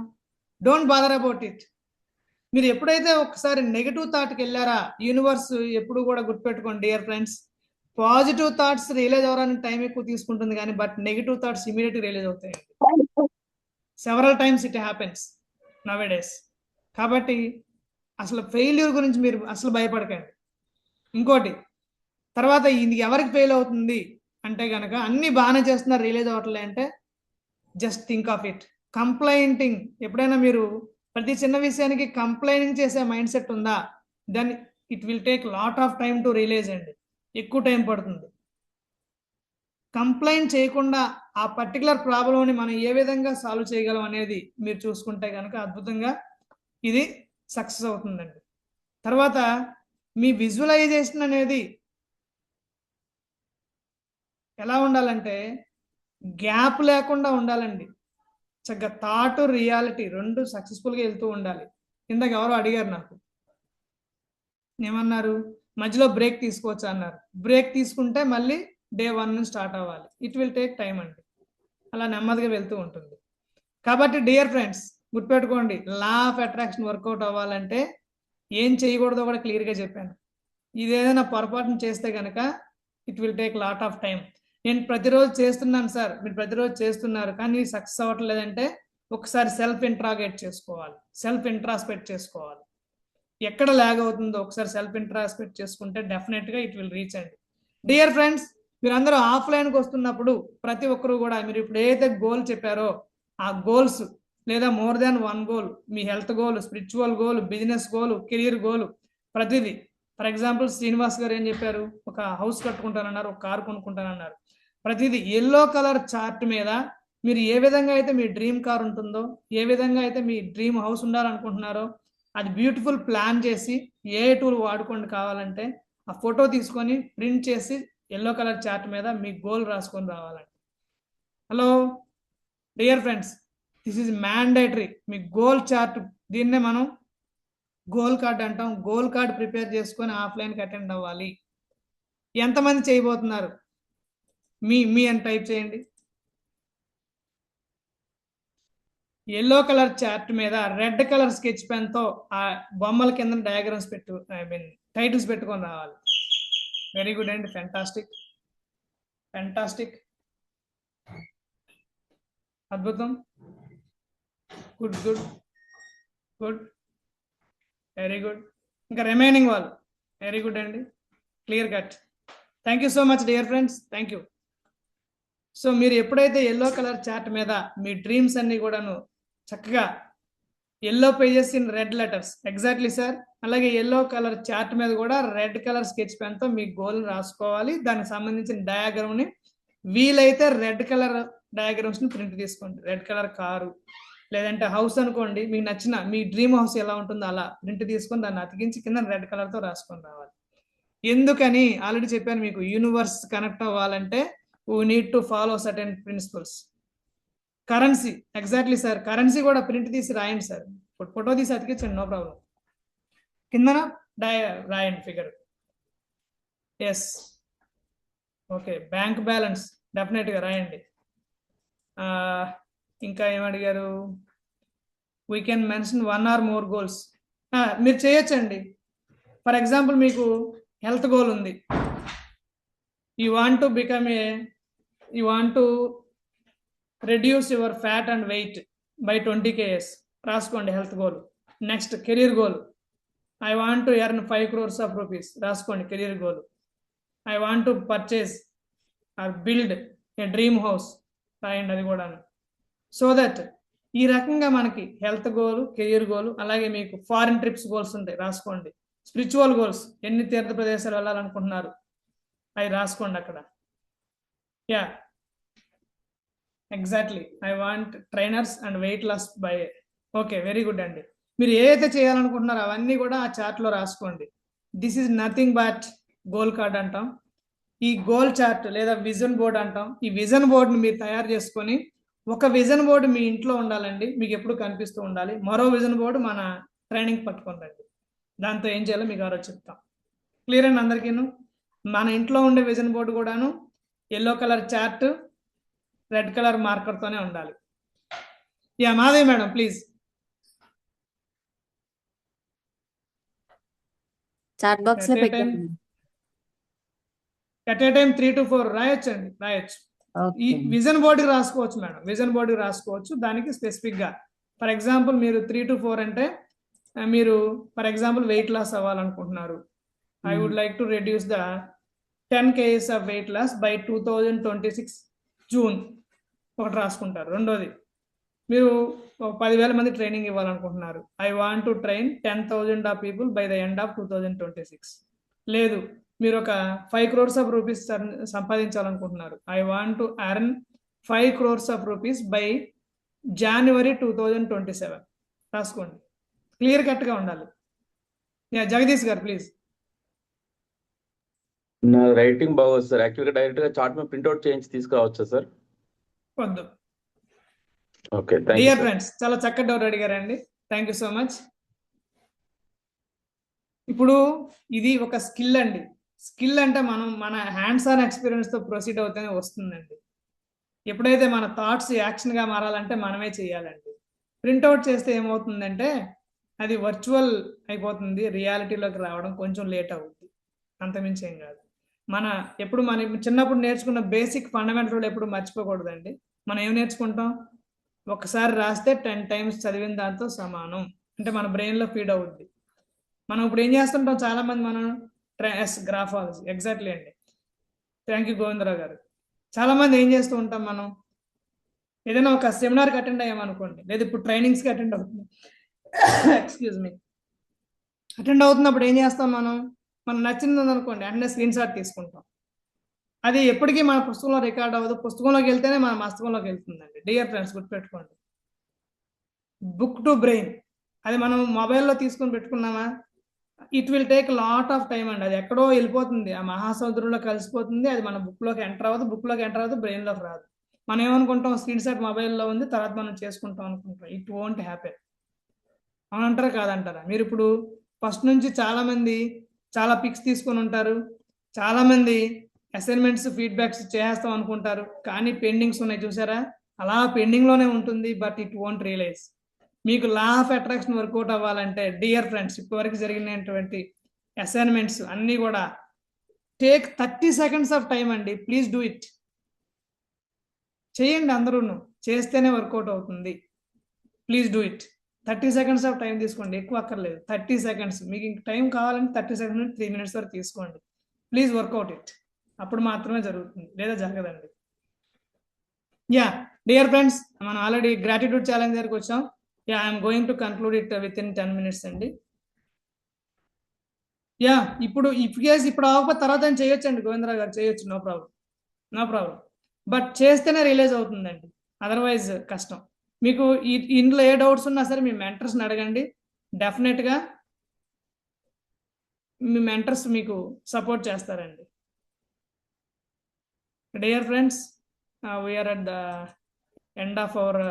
Don't bother about it. మీరు ఎప్పుడైతే ఒకసారి నెగిటివ్ థాట్కి వెళ్ళారా, యూనివర్స్ ఎప్పుడు కూడా గుర్తుపెట్టుకోండి dear friends, positive thoughts realize అవ్వడానికి టైం ఎక్కువ తీసుకుంటుంది కానీ బట్ నెగిటివ్ థాట్స్ ఇమీడియట్గా రియలైజ్ అవుతాయి. Several times it happens nowadays. కాబట్టి అసలు ఫెయిల్యూర్ గురించి మీరు అసలు భయపడకండి. ఇంకోటి, తర్వాత ఇది ఎవరికి ఫెయిల్ అవుతుంది అంటే కనుక అన్ని బాగానే చేస్తున్నారు రియలైజ్ అవ్వట్లే అంటే just think of it. Complaining, ఎప్పుడైనా మీరు ప్రతి చిన్న విషయానికి కంప్లైనింగ్ చేసే మైండ్ సెట్ ఉందా, then it will take lot of time to realize అండి. ఎక్కువ టైం పడుతుంది. కంప్లైంట్ చేయకుండా ఆ పర్టికులర్ ప్రాబ్లంని మనం ఏ విధంగా సాల్వ్ చేయగలం అనేది మీరు చూసుకుంటే కనుక అద్భుతంగా ఇది సక్సెస్ అవుతుందండి. తర్వాత మీ విజువలైజేషన్ అనేది ఎలా ఉండాలంటే గ్యాప్ లేకుండా ఉండాలండి. చక్కగా థాట్ రియాలిటీ రెండు సక్సెస్ఫుల్గా వెళ్తూ ఉండాలి. ఇందాక ఎవరో అడిగారు నాకు, ఏమన్నారు, మధ్యలో బ్రేక్ తీసుకోవచ్చు అన్నారు. బ్రేక్ తీసుకుంటే మళ్ళీ డే 1 నుంచి స్టార్ట్ అవ్వాలి. ఇట్ విల్ టేక్ టైం అండి. అలా నెమ్మదిగా వెళ్తూ ఉంటుంది. కాబట్టి డియర్ ఫ్రెండ్స్ గుర్తుపెట్టుకోండి, లా ఆఫ్ అట్రాక్షన్ వర్కౌట్ అవ్వాలంటే ఏం చేయకూడదో కూడా క్లియర్గా చెప్పాను. ఇదేదైనా పొరపాటును చేస్తే కనుక it will take lot of time. నేను ప్రతిరోజు చేస్తున్నాను సార్, మీరు ప్రతిరోజు చేస్తున్నారు కానీ సక్సెస్ అవ్వట్లేదంటే ఒకసారి సెల్ఫ్ ఇంట్రాగేట్ చేసుకోవాలి, సెల్ఫ్ ఇంట్రాస్పెక్ట్ చేసుకోవాలి. ఎక్కడ ల్యాగ్ అవుతుందో ఒకసారి సెల్ఫ్ ఇంట్రాస్పెక్ట్ చేసుకుంటే డెఫినెట్గా ఇట్ విల్ రీచ్ అండి. డియర్ ఫ్రెండ్స్, మీరందరూ ఆఫ్లైన్కి వస్తున్నప్పుడు ప్రతి ఒక్కరు కూడా మీరు ఇప్పుడు ఏదైతే గోల్ చెప్పారో ఆ గోల్స్ లేదా మోర్ దాన్ 1 గోల్, మీ health goal, spiritual goal, business goal, career goal, ప్రతిదీ. ఫర్ ఎగ్జాంపుల్ శ్రీనివాస్ గారు ఏం చెప్పారు, ఒక హౌస్ కట్టుకుంటానన్నారు, ఒక కారు కొనుక్కుంటానన్నారు. ప్రతిదీ ఎల్లో కలర్ చార్ట్ మీద మీరు ఏ విధంగా అయితే మీ డ్రీమ్ కార్ ఉంటుందో, ఏ విధంగా అయితే మీ డ్రీమ్ హౌస్ ఉండాలనుకుంటున్నారో అది బ్యూటిఫుల్ ప్లాన్ చేసి ఏ టూల్ వాడుకోండి. కావాలంటే ఆ ఫోటో తీసుకొని ప్రింట్ చేసి ఎల్లో కలర్ చార్ట్ మీద మీ గోల్ రాసుకొని రావాలండి. Hello dear friends, this is mandatory. Me goal chart, దీన్నే మనం గోల్ కార్డ్ అంటాం. గోల్ కార్డ్ ప్రిపేర్ చేసుకొని ఆఫ్లైన్కి అటెండ్ అవ్వాలి. ఎంతమంది చేయబోతున్నారు మీ అని టైప్ చేయండి. ఎల్లో కలర్ చార్ట్ మీద రెడ్ కలర్ స్కెచ్ పెన్తో ఆ బొమ్మల కింద డయాగ్రామ్స్ టైటిల్స్ పెట్టుకొని రావాలి. వెరీ గుడ్ అండి, ఫెంటాస్టిక్ ఫెంటాస్టిక్, అద్భుతం, good good good, very good. ఇంకా రిమైనింగ్ వాళ్ళు వెరీ గుడ్ అండి, clear cut. Thank you so much dear friends, thank you. So మీరు ఎప్పుడైతే ఎల్లో కలర్ చార్ట్ మీద మీ డ్రీమ్స్ అన్ని కూడాను చక్కగా yellow pages in red letters, exactly sir, అలాగే ఎల్లో కలర్ చార్ట్ మీద కూడా రెడ్ కలర్ స్కెచ్ పెన్తో మీ గోల్ రాసుకోవాలి. దానికి సంబంధించిన డయాగ్రామ్ని వీలైతే రెడ్ కలర్ డయాగ్రామ్స్ని ప్రింట్ తీసుకోండి. రెడ్ కలర్ కారు లేదంటే హౌస్ అనుకోండి, మీకు నచ్చిన మీ డ్రీమ్ హౌస్ ఎలా ఉంటుందో అలా ప్రింట్ తీసుకొని దాన్ని అతికించి కింద రెడ్ కలర్తో రాసుకొని రావాలి. ఎందుకని ఆల్రెడీ చెప్పాను మీకు, యూనివర్స్ కనెక్ట్ అవ్వాలంటే we need to follow certain principles. Currency, exactly sir, currency కూడా ప్రింట్ తీసి రాయండి సార్, ఫోటో తీసి అతికించండి, నో ప్రాబ్లం. కిందన రాయండి figure. Yes, okay. Bank balance డెఫినెట్గా రాయండి. ఇంకా ఏమడిగారు? We can mention 1 or more goals. మీరు చేయొచ్చండి. ఫర్ ఎగ్జాంపుల్ మీకు హెల్త్ గోల్ ఉంది, you want to reduce your fat and weight by 20 kgs, రాసుకోండి health goal. Next career goal, I want to earn 5 crores of rupees, రాసుకోండి career goal. I want to purchase or build a dream house, రాయండి అది కూడా. సో దట్ ఈ రకంగా మనకి హెల్త్ గోల్, కెరీర్ గోల్, అలాగే మీకు ఫారిన్ ట్రిప్స్ గోల్స్ ఉంటాయి, రాసుకోండి. స్పిరిచువల్ గోల్స్, ఎన్ని తీర్థ ప్రదేశాలు వెళ్ళాలనుకుంటున్నారు అవి రాసుకోండి అక్కడ. Yeah, exactly, I want trainers and weight loss by. Okay, very good అండి. మీరు ఏదైతే చేయాలనుకుంటున్నారో అవన్నీ కూడా ఆ చార్ట్లో రాసుకోండి. This is nothing but goal card అంటాం. ఈ గోల్ చార్ట్ లేదా విజన్ బోర్డ్ అంటాం. ఈ విజన్ బోర్డ్ని మీరు తయారు చేసుకొని, ఒక విజన్ బోర్డు మీ ఇంట్లో ఉండాలండి, మీకు ఎప్పుడు కనిపిస్తూ ఉండాలి. మరో విజన్ బోర్డు మన ట్రైనింగ్ పట్టుకోండి. దాంతో ఏం చేయాలో మీకు ఆ రోజు చెప్తాం. క్లియర్ అండి అందరికీను? మన ఇంట్లో ఉండే విజన్ బోర్డు కూడాను yellow colour chart, red colour మార్కర్తోనే ఉండాలి. Yeah, Madhavi madam please. Chat box లో పెట్టండి. ఎట్ ఏ టైం 3 to 4 రాయొచ్చండి, రాయొచ్చు. ఈ విజన్ బోర్డుకి రాసుకోవచ్చు మేడం, విజన్ బోర్డుకి రాసుకోవచ్చు. దానికి స్పెసిఫిక్ గా ఫర్ ఎగ్జాంపుల్ మీరు 3 to 4 అంటే మీరు ఫర్ ఎగ్జాంపుల్ వెయిట్ లాస్ అవ్వాలనుకుంటున్నారు. I would like to reduce the 10 kgs of weight loss by 2026 June, ఒకటి రాసుకుంటారు. రెండోది, మీరు 10,000 మంది ట్రైనింగ్ ఇవ్వాలనుకుంటున్నారు. I want to train 10,000 of people by the end of 2026. లేదు, మీరు ఒక 5 crores of rupees సంపాదించాలనుకుంటున్నారు. I want to earn 5 crores of rupees by January 2027, రాసుకోండి. క్లియర్ కట్గా ఉండాలి. జగదీష్ గారు ప్లీజ్. నా రైటింగ్ బాగోదు సార్, యాక్చువల్గా డైరెక్ట్ గా చార్ట్ మీద ప్రింట్అవుట్ చేయించి తీసుకురావచ్చా సార్? వద్దు. Okay, thank you dear friends, చాలా చక్కటి డౌట్ అడిగారండి, థ్యాంక్ యూ సో మచ్. ఇప్పుడు ఇది ఒక స్కిల్ అండి. స్కిల్ అంటే మనం మన హ్యాండ్స్ ఆన్ ఎక్స్పీరియన్స్తో ప్రొసీడ్ అవుతూనే వస్తుందండి. ఎప్పుడైతే మన థాట్స్ యాక్షన్గా మారాలంటే మనమే చేయాలండి. ప్రింట్అవుట్ చేస్తే ఏమవుతుందంటే అది వర్చువల్ అయిపోతుంది, రియాలిటీలోకి రావడం కొంచెం లేట్ అవుతుంది, అంతమించి ఏం కాదు. ఎప్పుడు మనం చిన్నప్పుడు నేర్చుకున్న బేసిక్ ఫండమెంటల్ ఎప్పుడు మర్చిపోకూడదండి. మనం ఏం నేర్చుకుంటాం? ఒకసారి రాస్తే 10 times చదివిన దాంతో సమానం, అంటే మన బ్రెయిన్లో ఫీడ్ అవుద్ది. మనం ఇప్పుడు ఏం చేస్తుంటాం, చాలా మంది మనం గ్రాఫాలజీ, ఎగ్జాక్ట్లీ అండి, థ్యాంక్ యూ గోవిందరావు గారు. చాలా మంది ఏం చేస్తూ ఉంటాం, మనం ఏదైనా ఒక సెమినార్కి అటెండ్ అయ్యామనుకోండి, లేదా ఇప్పుడు ట్రైనింగ్స్కి అటెండ్ అవుతుంది, ఎక్స్క్యూజ్ మీ, అటెండ్ అవుతున్నప్పుడు ఏం చేస్తాం, మనం నచ్చింది అనుకోండి వెంటనే స్క్రీన్ షాట్ తీసుకుంటాం. అది ఎప్పటికీ మన పుస్తకంలో రికార్డ్ అవ్వదు, పుస్తకంలోకి వెళ్తేనే మన మస్తకంలోకి వెళ్తుందండి. డియర్ ఫ్రెండ్స్ గుర్తుపెట్టుకోండి, బుక్ టు బ్రెయిన్. అది మనం మొబైల్లో తీసుకొని పెట్టుకున్నామా, it will take lot of time అండి. అది ఎక్కడో వెళ్ళిపోతుంది, ఆ మహాసముద్రంలో కలిసిపోతుంది. అది మన బుక్లోకి ఎంటర్ అవ్వదు, బ్రెయిన్లోకి రాదు. మనం ఏమనుకుంటాం, స్క్రీన్ షాట్ మొబైల్లో ఉంది, తర్వాత మనం చేసుకుంటాం అనుకుంటాం. It won't happen. అవునంటారా కాదంటారా? మీరు ఇప్పుడు ఫస్ట్ నుంచి చాలామంది చాలా పిక్స్ తీసుకొని ఉంటారు, చాలామంది అసైన్మెంట్స్ ఫీడ్బ్యాక్స్ చేస్తాం అనుకుంటారు, కానీ పెండింగ్స్ ఉన్నాయి చూసారా, అలా పెండింగ్లోనే ఉంటుంది. But it won't realize. మీకు లా ఆఫ్ అట్రాక్షన్ వర్కౌట్ అవ్వాలంటే డియర్ ఫ్రెండ్స్, ఇప్పటివరకు జరిగినటువంటి అసైన్మెంట్స్ అన్నీ కూడా టేక్ 30 seconds ఆఫ్ టైం అండి. Please do it. చేయండి, అందరూ చేస్తేనే వర్కౌట్ అవుతుంది. Please do it. 30 seconds of time తీసుకోండి, ఎక్కువ అక్కర్లేదు. 30 seconds మీకు ఇంక టైం కావాలంటే 30 seconds నుండి 3 minutes వరకు తీసుకోండి. Please work out it. అప్పుడు మాత్రమే జరుగుతుంది, లేదా జరగదండి. యా డియర్ ఫ్రెండ్స్, మనం ఆల్రెడీ గ్రాటిట్యూడ్ ఛాలెంజ్ దగ్గరికి వచ్చాం. Yeah I'm going to conclude it with in 10 minutes అండి. యా ఇప్పుడు ఇప్పుడు అవ్వకపోతే తర్వాత ఆయన చేయొచ్చండి, గోవిందరావు గారు చేయొచ్చు, నో ప్రాబ్లం. బట్ చేస్తేనే రియలైజ్ అవుతుందండి, అదర్వైజ్ కష్టం. మీకు ఇందులో ఏ డౌట్స్ ఉన్నా సరే మీ మెంటర్స్ని అడగండి. డెఫినెట్గా మీ మెంటర్స్ మీకు సపోర్ట్ చేస్తారండి. Dear friends, we are at the end of our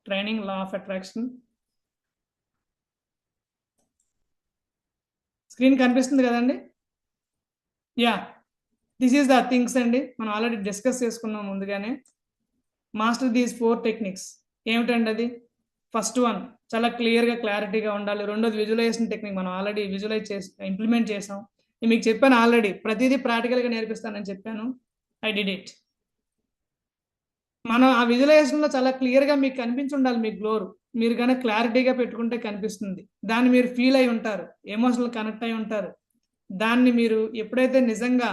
training law of attraction. Screen కనిపిస్తుంది కదండి? Yeah this is the things అండి, మనం ఆల్రెడీ డిస్కస్ చేసుకున్నాం ముందుగానే. Master these 4 techniques. ఏమిటండి అది? ఫస్ట్ వన్ చాలా క్లియర్గా క్లారిటీగా ఉండాలి. రెండోది విజువలైజేషన్ టెక్నిక్, మనం ఆల్రెడీ ఇంప్లిమెంట్ చేసాం. నేను మీకు చెప్పాను ఆల్రెడీ, ప్రతిదీ ప్రాక్టికల్గా నేర్పిస్తానని చెప్పాను. I did it. మనం ఆ విజువలైజేషన్లో చాలా క్లియర్గా మీకు కనిపించి ఉండాలి. మీ గ్లోర్ మీరు కనుక క్లారిటీగా పెట్టుకుంటే కనిపిస్తుంది. దాన్ని మీరు ఫీల్ అయి ఉంటారు, ఎమోషనల్ కనెక్ట్ అయి ఉంటారు. దాన్ని మీరు ఎప్పుడైతే నిజంగా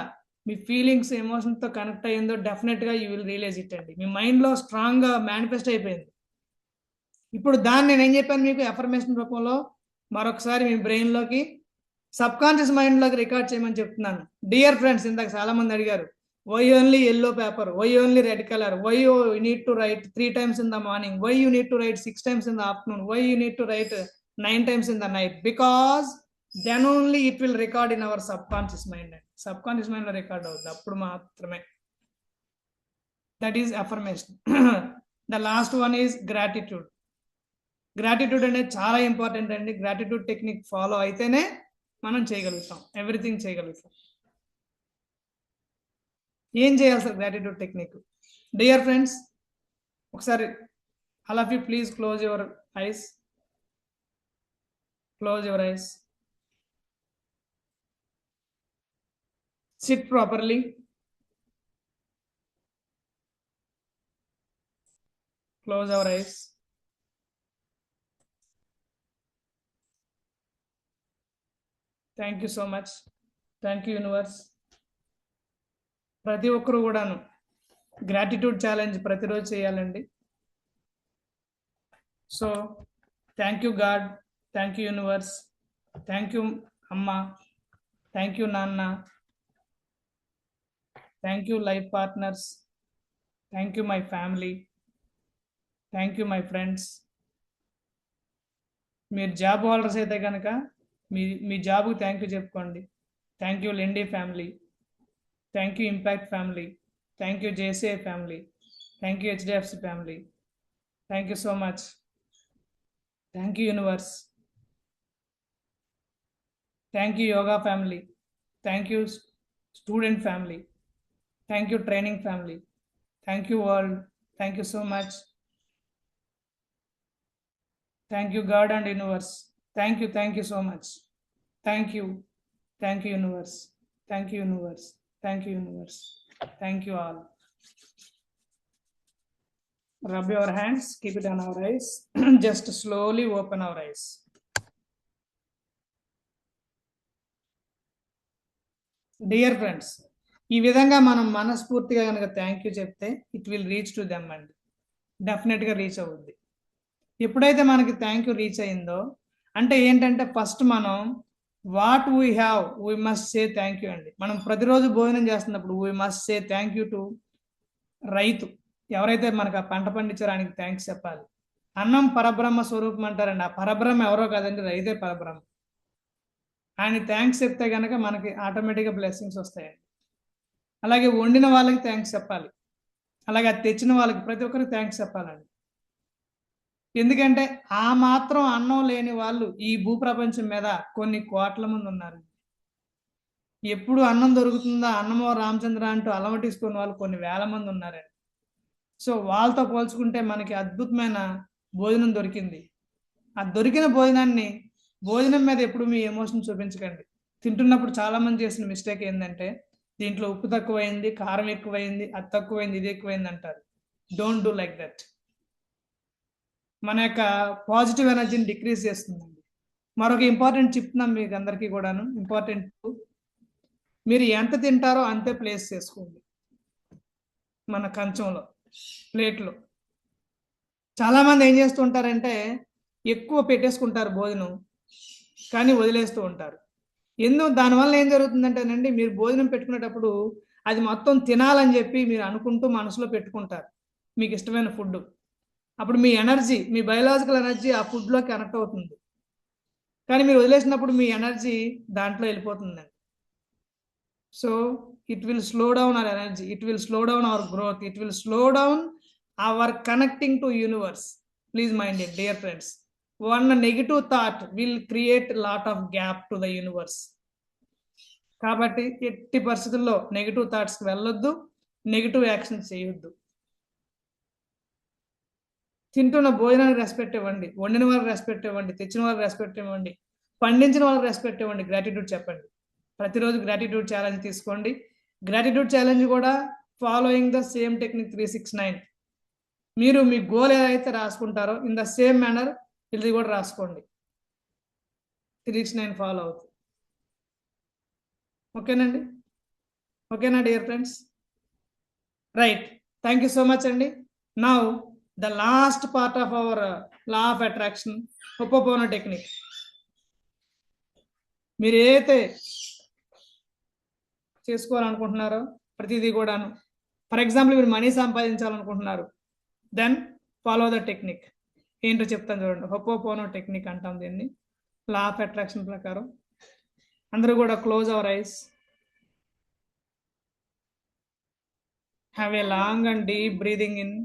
మీ ఫీలింగ్స్ ఎమోషన్తో కనెక్ట్ అయ్యిందో డెఫినెట్గా యూ విల్ రియలైజ్ ఇట్ అండి. మీ మైండ్లో స్ట్రాంగ్గా మేనిఫెస్ట్ అయిపోయింది. ఇప్పుడు దాన్ని నేను ఏం చెప్పాను మీకు ఎఫర్మేషన్ రూపంలో మరొకసారి మీ బ్రెయిన్లోకి, సబ్ కాన్షియస్ మైండ్లోకి రికార్డ్ చేయమని చెప్తున్నాను. డియర్ ఫ్రెండ్స్, ఇందాక చాలా మంది అడిగారు, why only yellow paper, why only red colour, why you need to write 3 times in the morning, why you need to write 6 times in the afternoon, why you need to write 9 times in the night, because then only it will record in our subconscious mind. Subconscious mind లో రికార్డ్ అవుతుంది అప్పుడు మాత్రమే. That is affirmation. The last one is gratitude. Gratitude అనేది చాలా ఇంపార్టెంట్ అండి. గ్రాటిట్యూడ్ టెక్నిక్ ఫాలో అయితేనే మనం చేయగలుగుతాం, ఎవ్రీథింగ్ చేయగలుగుతాం. ఏం చేయాలి sir gratitude technique? Dear friends, ఒకసారి all of you please close your eyes. Close your eyes. Sit properly. Close our eyes. Thank you so much. Thank you, universe. ప్రతి ఒక్కరు కూడాను గ్రాటిట్యూడ్ ఛాలెంజ్ ప్రతిరోజు చేయాలండి. So thank you God, thank you universe, thank you అమ్మ, థ్యాంక్ యూ నాన్న, thank you life partners, thank you my family, thank you my friends. మీరు జాబ్ హోల్డర్స్ అయితే కనుక మీ జాబ్కి థ్యాంక్ యూ చెప్పుకోండి. Thank you Lendi family, thank you impact family, thank you JCI family, thank you HDFC family, thank you so much. Thank you universe, thank you yoga family, thank you student family, thank you training family, thank you world, thank you so much. Thank you God and universe, thank you so much. Thank you universe, thank you universe, thank you universe, thank you all. Rub your hands, keep it on our eyes. Just slowly open our eyes. Dear friends, ఈ విధంగా మనం మనస్ఫూర్తిగా కనుక థ్యాంక్ యూ చెప్తే it will reach to them అండి. డెఫినెట్గా రీచ్ అవుద్ది. ఎప్పుడైతే మనకి థ్యాంక్ యూ రీచ్ అయిందో అంటే ఏంటంటే ఫస్ట్ మనం what we have we must say thank you అండి. మనం ప్రతిరోజు భోజనం చేస్తున్నప్పుడు we must say thank you to రైతు, ఎవరైతే మనకు ఆ పంట పండించారో ఆయనకి థ్యాంక్స్ చెప్పాలి. అన్నం పరబ్రహ్మ స్వరూపం అంటారండి. ఆ పరబ్రహ్మ ఎవరో కాదండి, రైతే పరబ్రహ్మ. ఆయన థ్యాంక్స్ చెప్తే కనుక మనకి ఆటోమేటిక్గా బ్లెస్సింగ్స్ వస్తాయండి. అలాగే వండిన వాళ్ళకి థ్యాంక్స్ చెప్పాలి, అలాగే అది తెచ్చిన వాళ్ళకి ప్రతి ఒక్కరికి థ్యాంక్స్ చెప్పాలండి. ఎందుకంటే ఆ మాత్రం అన్నం లేని వాళ్ళు ఈ భూప్రపంచం మీద కొన్ని కోట్ల మంది ఉన్నారు. ఎప్పుడు అన్నం దొరుకుతుందా, అన్నమో రామచంద్ర అంటూ అలమటిస్తున్న వాళ్ళు కొన్ని వేల మంది ఉన్నారండి. సో వాళ్ళతో పోల్చుకుంటే మనకి అద్భుతమైన భోజనం దొరికింది. ఆ దొరికిన భోజనం మీద ఎప్పుడు మీ ఎమోషన్ చూపించకండి. తింటున్నప్పుడు చాలా మంది చేసిన మిస్టేక్ ఏంటంటే దీంట్లో ఉప్పు తక్కువైంది, కారం ఎక్కువైంది, అది తక్కువైంది, ఇది ఎక్కువైంది అంటారు. Don't do like that. మన యొక్క పాజిటివ్ ఎనర్జీని డిక్రీజ్ చేస్తుందండి. మరొక ఇంపార్టెంట్ చెప్తున్నాను మీకు అందరికీ కూడాను, ఇంపార్టెంట్. మీరు ఎంత తింటారో అంతే ప్లేస్ చేసుకోండి మన కంచంలో, ప్లేట్లో. చాలా మంది ఏం చేస్తూ ఉంటారంటే ఎక్కువ పెట్టేసుకుంటారు భోజనం, కానీ వదిలేస్తూ ఉంటారు. దానివల్ల ఏం జరుగుతుందంటేనండి, మీరు భోజనం పెట్టుకునేటప్పుడు అది మొత్తం తినాలని చెప్పి మీరు అనుకుంటూ మనసులో పెట్టుకుంటారు మీకు ఇష్టమైన ఫుడ్. అప్పుడు మీ ఎనర్జీ, మీ బయలాజికల్ ఎనర్జీ ఆ ఫుడ్లోకి కనెక్ట్ అవుతుంది. కానీ మీరు వదిలేసినప్పుడు మీ ఎనర్జీ దాంట్లో వెళ్ళిపోతుందండి. So it will slow down our energy, it will slow down our growth, it will slow down our connecting to universe. Please mind it dear friends. One negative thought will create a lot of gap to the universe. కాబట్టి ఎట్టి పరిస్థితుల్లో నెగిటివ్ థాట్స్కి వెళ్ళొద్దు, నెగిటివ్ యాక్షన్స్ చేయొద్దు. తింటున్న భోజనానికి రెస్పెక్ట్ ఇవ్వండి, వండిన వాళ్ళకి రెస్పెక్ట్ ఇవ్వండి, తెచ్చిన వాళ్ళకి రెస్పెక్ట్ ఇవ్వండి, పండించిన వాళ్ళకి రెస్పెక్ట్ ఇవ్వండి, గ్రాటిట్యూడ్ చెప్పండి. ప్రతిరోజు గ్రాటిట్యూడ్ ఛాలెంజ్ తీసుకోండి. గ్రాటిట్యూడ్ ఛాలెంజ్ కూడా ఫాలోయింగ్ ద సేమ్ టెక్నిక్ 369. మీరు మీ గోల్ ఏదైతే రాసుకుంటారో ఇన్ ద సేమ్ మేనర్ ఇది కూడా రాసుకోండి. 369 ఫాలో అవుతుంది. ఓకేనండి? ఓకేనా dear friends? Right, thank you so much అండి. Now the last part of our law of attraction, ho'oponopono technique. మీరు ఏదైతే చేసుకోవాలనుకుంటున్నారో ప్రతిదీ కూడాను, ఫర్ ఎగ్జాంపుల్ మీరు మనీ సంపాదించాలనుకుంటున్నారు, దెన్ ఫాలో ద టెక్నిక్. ఏంటో చెప్తాను చూడండి. హోపోపోనో టెక్నిక్ అంటాం దీన్ని, లా ఆఫ్ అట్రాక్షన్ ప్రకారం. అందరూ కూడా close our eyes, have a long and deep breathing in,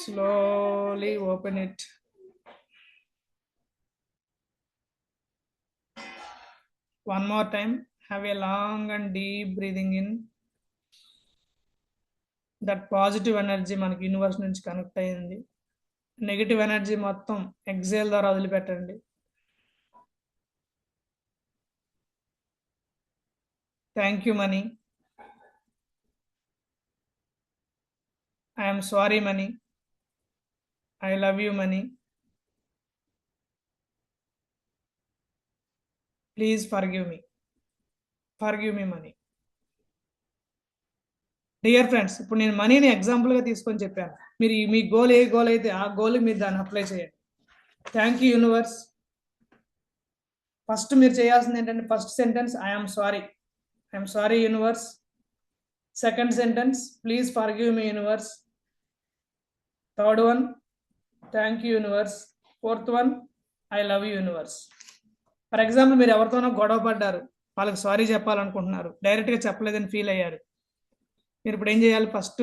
slowly open it. One more time, have a long and deep breathing in. That positive energy మనకి యూనివర్స్ నుంచి కనెక్ట్ అయ్యింది. నెగిటివ్ ఎనర్జీ మొత్తం ఎక్సేల్ ద్వారా వదిలిపెట్టండి. Thank you money, I'm sorry money, I love you money, please forgive me money. Dear friends, ఇప్పుడు నేను మనీని ఎగ్జాంపుల్గా తీసుకొని చెప్పాను. మీరు మీ గోల్ ఏ గోల్ అయితే ఆ గోల్ మీరు దాన్ని అప్లై చేయండి. Thank you universe. ఫస్ట్ మీరు చేయాల్సింది ఏంటంటే, first sentence I'm sorry universe. Second sentence please forgive me universe. Third one thank you universe. Fourth one I love you universe. For example మీరు ఎవరితోనో గొడవ పడ్డారు, వాళ్ళకి సారీ చెప్పాలనుకుంటున్నారు, డైరెక్ట్గా చెప్పలేదని ఫీల్ అయ్యారు. మీరు ఇప్పుడు ఏం చేయాలి? First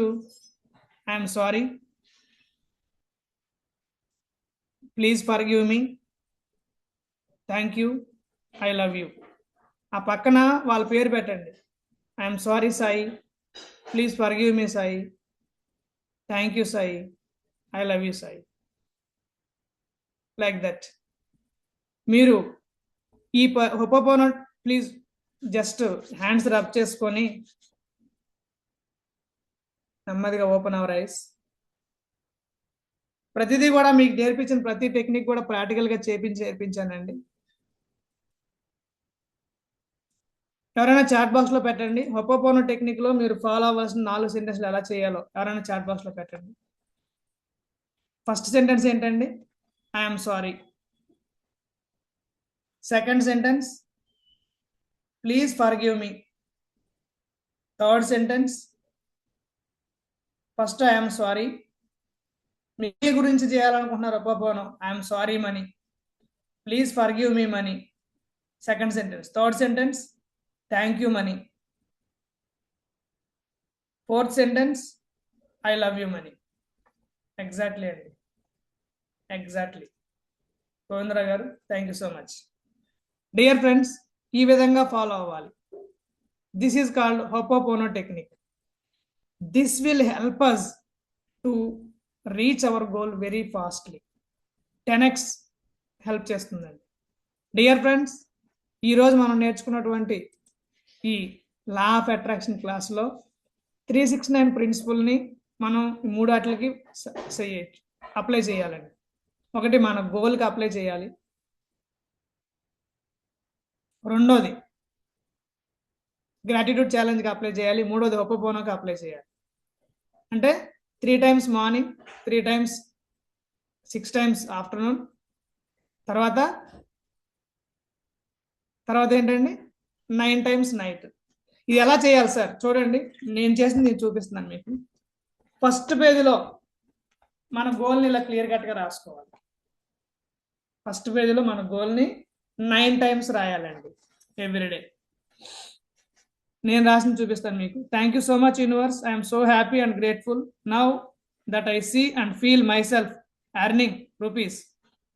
I'm sorry, please forgive me, thank you, I love you. ఆ పక్కన వాళ్ళ పేరు పెట్టండి. I'm sorry Sai, please forgive me Sai, thank you Sai, I love you Sai. Like that. మీరు ఈ హోపోపోనో ప్లీజ్ జస్ట్ హ్యాండ్స్ రబ్ చేసుకొని నెమ్మదిగా ఓపెన్ అవర్ ఐస్. ప్రతిదీ కూడా మీకు నేర్పించిన ప్రతి టెక్నిక్ కూడా ప్రాక్టికల్గా చేర్పించానండి. ఎవరైనా చాట్ బాక్స్లో పెట్టండి. హోపోపోనో టెక్నిక్లో మీరు ఫాలో అవ్వాల్సిన 4 సెంటెన్స్లు ఎలా చేయాలో ఎవరైనా చాట్ బాక్స్లో పెట్టండి. ఫస్ట్ సెంటెన్స్ ఏంటండి? I'm sorry. Second sentence please forgive me. Third sentence first I'm sorry, మీ గురించి చేయాలనుకుంటున్నారు ho'oponopono, I'm sorry money, please forgive me money. Second sentence. Third sentence thank you money. Fourth sentence I love you money. Exactly అండి, exactly. Govindarao garu, thank you so much. Dear friends, ఈ విధంగా ఫాలో అవ్వాలి. This is called ho'oponopono technique. This will help us to reach our goal very fastly. 10x help చేస్తుందండి. డియర్ ఫ్రెండ్స్, ఈరోజు మనం నేర్చుకున్నటువంటి ఈ లా ఆఫ్ అట్రాక్షన్ క్లాస్లో 369 ప్రిన్సిపల్ని మనం ఈ 3 వాటికి చేయొచ్చు, అప్లై చేయాలండి. ఒకటి మన గోల్కి అప్లై చేయాలి, రెండోది గ్రాటిట్యూడ్ ఛాలెంజ్కి అప్లై చేయాలి, మూడోది ఒప్పపోనోకి అప్లై చేయాలి. అంటే 3 times morning, 3 times 6 times afternoon, తర్వాత ఏంటండి 9 times నైట్. ఇది ఎలా చేయాలి సార్? చూడండి, నేను చేసింది నేను చూపిస్తున్నాను మీకు. ఫస్ట్ పేజీలో మన గోల్ని ఇలా క్లియర్ కట్గా రాసుకోవాలి. ఫస్ట్ పేజీలో మన గోల్ని 9 times రాయాలండి ఎవ్రీడే. నేను రాసిన చూపిస్తాను మీకు. Thank you so much universe, I'm so happy and grateful now that I see and feel myself earning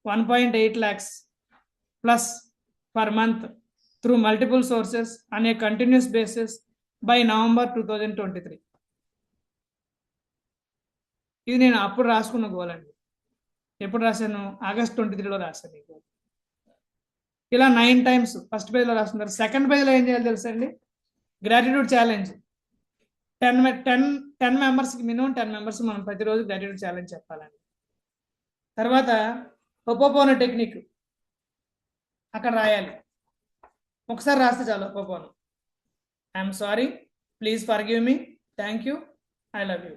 ₹1.8 lakhs plus per month through multiple sources on a continuous basis by November 2023. ఇది నేను అప్పుడు రాసుకున్న గోల్ అండి. ఎప్పుడు రాశాను? August 23లో రాశాను ఈ గోల్. ఇలా 9 times ఫస్ట్ పేజ్లో రాస్తున్నారు. సెకండ్ పేజ్లో ఏం చేయాలి తెలుసా అండి? గ్రాటిట్యూడ్ ఛాలెంజ్ 10 మెంబర్స్కి, మినిమం 10 మెంబర్స్ మనం ప్రతిరోజు గ్రాటిట్యూడ్ ఛాలెంజ్ చెప్పాలండి. తర్వాత ఒపోపోనో టెక్నిక్ అక్కడ రాయాలి. ఒకసారి రాస్తే చాలు. Ho'oponopono, I'm sorry, please forgive me, thank you, I love you.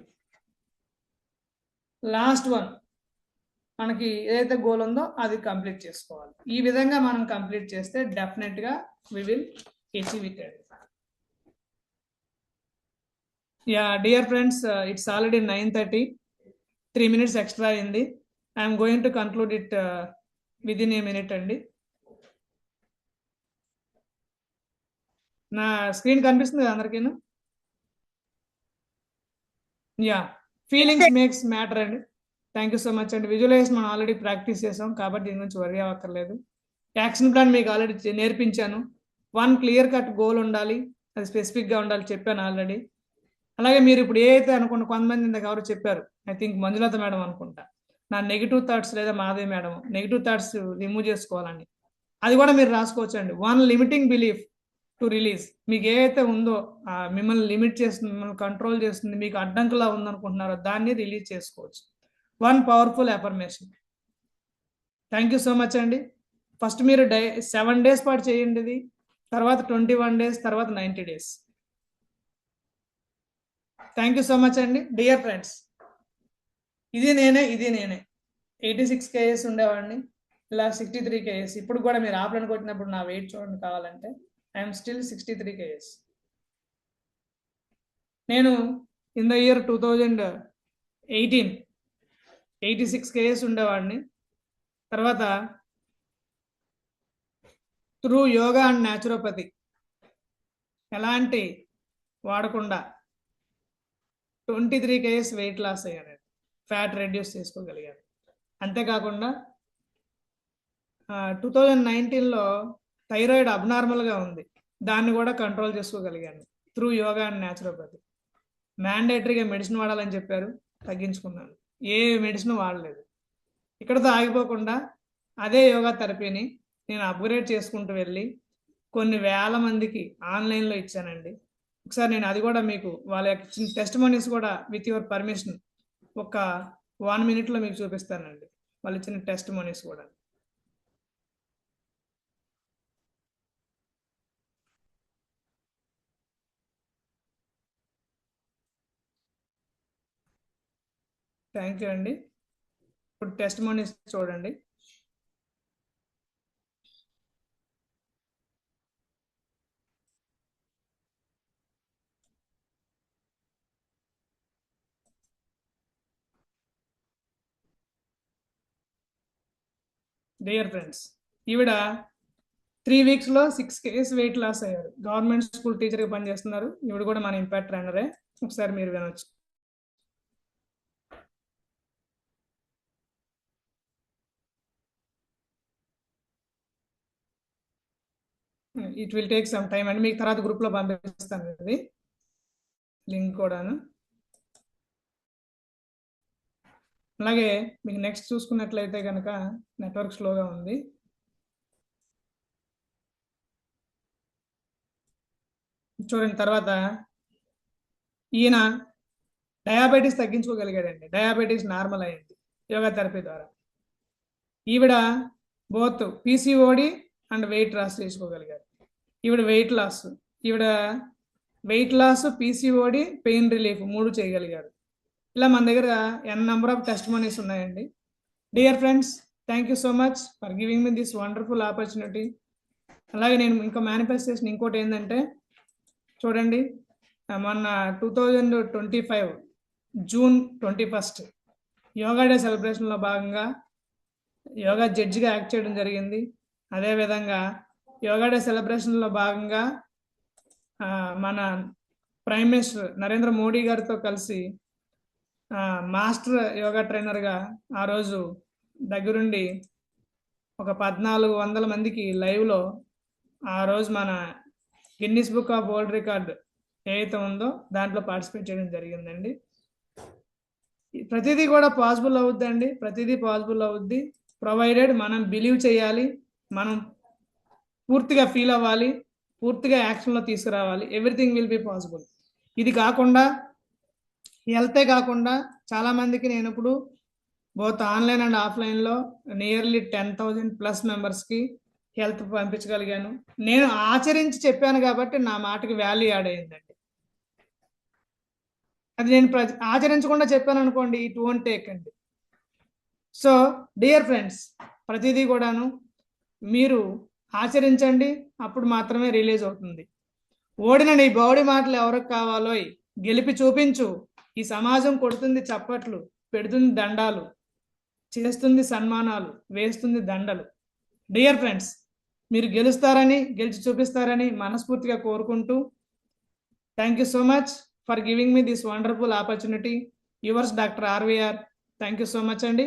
Last one మనకి ఏదైతే గోల్ ఉందో అది కంప్లీట్ చేసుకోవాలి. ఈ విధంగా మనం కంప్లీట్ చేస్తే డెఫినెట్గా we will achieve it. Yeah dear friends, it's already 9:30, 3 minutes extra అయింది. I'm going to conclude it within a minute అండి. నా స్క్రీన్ కనిపిస్తుంది కదా అందరికీను? యా, ఫీలింగ్స్ మేక్స్ మ్యాటర్ అండి. థ్యాంక్ యూ సో మచ్ అండి. విజువలైజేషన్ మనం ఆల్రెడీ ప్రాక్టీస్ చేసాం కాబట్టి దీని గురించి వరి అవ్వక్కర్లేదు. యాక్షన్ ప్లాన్ మీకు ఆల్రెడీ నేర్పించాను. 1 clear cut గోల్ ఉండాలి, అది స్పెసిఫిక్గా ఉండాలి, చెప్పాను ఆల్రెడీ. అలాగే మీరు ఇప్పుడు ఏదైతే అనుకున్న, కొంతమంది ఇందాక ఎవరు చెప్పారు, ఐ థింక్ మంజులత మేడం అనుకుంటా, నా నెగిటివ్ థాట్స్ లేదా Madhavi madam negative thoughts remove చేసుకోవాలని, అది కూడా మీరు రాసుకోవచ్చు అండి. 1 limiting belief టు రిలీజ్. మీకు ఏదైతే ఉందో మిమ్మల్ని లిమిట్ చేస్తుంది, మిమ్మల్ని కంట్రోల్ చేస్తుంది, మీకు అడ్డంకులా ఉందనుకుంటున్నారో దాన్ని రిలీజ్ చేసుకోవచ్చు. 1 powerful affirmation. Thank you so much అండి. ఫస్ట్ మీరు 7 days పాటు చేయండి ఇది, తర్వాత 21 days, తర్వాత 90 days. Thank you so much అండి. డియర్ ఫ్రెండ్స్, ఇది నేనే 86 kgs ఉండేవాడిని, ఇలా 63 kgs. ఇప్పుడు కూడా మీరు ఆఫ్లైన్ కొట్టినప్పుడు నా వెయిట్ చూడండి కావాలంటే, ఐఎమ్ స్టిల్ 63 kgs. నేను ఇన్ ద ఇయర్ 2018 86 kgs ఉండేవాడిని. తర్వాత త్రూ యోగా అండ్ న్యాచురోపతి ఎలాంటి వాడకుండా 23 kgs వెయిట్ లాస్ అయ్యాను, ఫ్యాట్ రెడ్యూస్ చేసుకోగలిగాను. అంతేకాకుండా 2019లో థైరాయిడ్ అబ్నార్మల్గా ఉంది, దాన్ని కూడా కంట్రోల్ చేసుకోగలిగాను త్రూ యోగా అండ్ న్యాచురోపతి. మ్యాండేటరీగా మెడిసిన్ వాడాలని చెప్పారు, తగ్గించుకున్నాను, ఏ మెడిసిన్ వాడలేదు. ఇక్కడతో ఆగిపోకుండా అదే యోగా థెరపీని నేను అప్గ్రేడ్ చేసుకుంటూ వెళ్ళి కొన్ని వేల మందికి ఆన్లైన్లో ఇచ్చానండి. ఒకసారి నేను అది కూడా మీకు వాళ్ళ యొక్క చిన్న టెస్టిమోనీస్ కూడా విత్ యువర్ పర్మిషన్ ఒక 1 minute మీకు చూపిస్తానండి, వాళ్ళు ఇచ్చిన టెస్టిమోనీస్ కూడా. థ్యాంక్ యూ అండి. ఇప్పుడు టెస్టిమోనీస్ చూడండి. డియర్ ఫ్రెండ్స్, ఈవిడ 3 weeksలో 6 kgs వెయిట్ లాస్ అయ్యారు. గవర్నమెంట్ స్కూల్ టీచర్గా పనిచేస్తున్నారు. ఈవిడ కూడా మన ఇంపాక్ట్ ట్రైనరే. ఒకసారి మీరు వినొచ్చు. It will take some time అండి, మీకు తర్వాత గ్రూప్లో పంపిస్తాను ఇది లింక్ కూడాను. అలాగే మీకు నెక్స్ట్ చూసుకున్నట్లయితే కనుక నెట్వర్క్ స్లోగా ఉంది. చూడండి, తర్వాత ఈయన డయాబెటీస్ తగ్గించుకోగలిగాడండి. డయాబెటీస్ నార్మల్ అయింది యోగా థెరపీ ద్వారా. ఈవిడ both PCOD and weight loss చేసుకోగలిగారు. ఈవిడ weight loss, PCOD, pain relief 3 చేయగలిగారు. ఇలా మన దగ్గర నెంబర్ ఆఫ్ టెస్టిమోనీస్ ఉన్నాయండి. Dear friends, thank you so much for giving me this wonderful opportunity. అలాగే నేను ఇంకా మేనిఫెస్టేషన్ ఇంకోటి ఏంటంటే చూడండి, మొన్న 2025 జూన్ 21 యోగా డే సెలబ్రేషన్లో భాగంగా యోగా జడ్జిగా యాక్ట్ చేయడం జరిగింది. అదేవిధంగా యోగా డే సెలబ్రేషన్లో భాగంగా మన ప్రైమ్ మినిస్టర్ నరేంద్ర మోడీ గారితో కలిసి మాస్టర్ యోగా ట్రైనర్గా ఆ రోజు దగ్గరుండి ఒక 1400 మందికి లైవ్లో ఆ రోజు మన Guinness book of world record ఏదైతే ఉందో దాంట్లో పార్టిసిపేట్ చేయడం జరిగిందండి. ప్రతిదీ కూడా పాసిబుల్ అవుద్దండి, ప్రతిదీ పాసిబుల్ అవుద్ది, ప్రొవైడెడ్ మనం బిలీవ్ చేయాలి, మనం పూర్తిగా ఫీల్ అవ్వాలి, పూర్తిగా యాక్షన్లో తీసుకురావాలి. Everything will be possible. ఇది కాకుండా హెల్తే కాకుండా చాలామందికి నేను ఇప్పుడు బోత్ ఆన్లైన్ అండ్ ఆఫ్లైన్లో నియర్లీ 10,000+ మెంబర్స్కి హెల్త్ పంపించగలిగాను. నేను ఆచరించి చెప్పాను కాబట్టి నా మాటకి వాల్యూ యాడ్ అయిందండి. అది నేను ఆచరించకుండా చెప్పాను అనుకోండి, ఇట్ వోంట్ టేక్ అండి. సో డియర్ ఫ్రెండ్స్, ప్రతిదీ కూడాను మీరు ఆచరించండి, అప్పుడు మాత్రమే రిలీజ్ అవుతుంది. ఓడిన నీ బౌడి మాటలు ఎవరికి కావాలో గెలిపి చూపించు. ఈ సమాజం కొడుతుంది చప్పట్లు, పెడుతుంది దండాలు, చేస్తుంది సన్మానాలు, వేస్తుంది దండలు. డియర్ ఫ్రెండ్స్, మీరు గెలుస్తారని, గెలిచి చూపిస్తారని మనస్ఫూర్తిగా కోరుకుంటూ thank you so much for giving me this wonderful opportunity. Yours doctor RVR. Thank you so much అండి.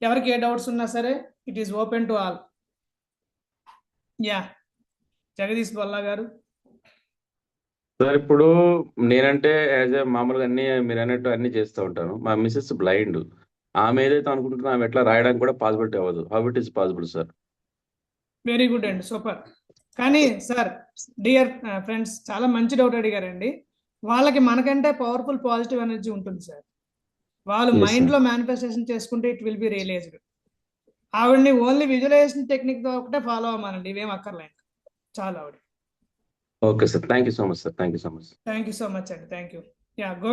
ఎవరికి ఏ డౌట్స్ ఉన్నా సరే it is open to all. Yeah, Jagadish Bolla గారు. సార్ ఇప్పుడు నేనంటే యాజ్ ఏ మామూలుగా అన్ని మీరు అన్నట్టు అన్ని చేస్తూ ఉంటాను. మా మిస్సెస్ బ్లైండ్. ఆమె ఏదైతే అనుకుంటుందో ఆమె ఎట్లా రాయడానికి కూడా పాసిబిలిటీ అవ్వదు. How it is possible sir? Very good అండి, సూపర్. కానీ సార్, డియర్ ఫ్రెండ్స్, చాలా మంచి డౌట్ అడిగారండి. వాళ్ళకి మనకంటే పవర్ఫుల్ పాజిటివ్ ఎనర్జీ ఉంటుంది సార్. వాళ్ళు మైండ్లో మేనిఫెస్టేషన్ చేసుకుంటే ఇట్ విల్ బి రియలైజ్డ్. ఆవిడని ఓన్లీ విజువలైజేషన్ టెక్నిక్ తో ఒకటే ఫాలో అవ్వమానండి, ఇవేం అక్కర్లేదు. చాలా ఆవిడ. Okay sir, thank you so much sir, thank you so much. Thank you so much అండి, థ్యాంక్ యూ. Yeah, go.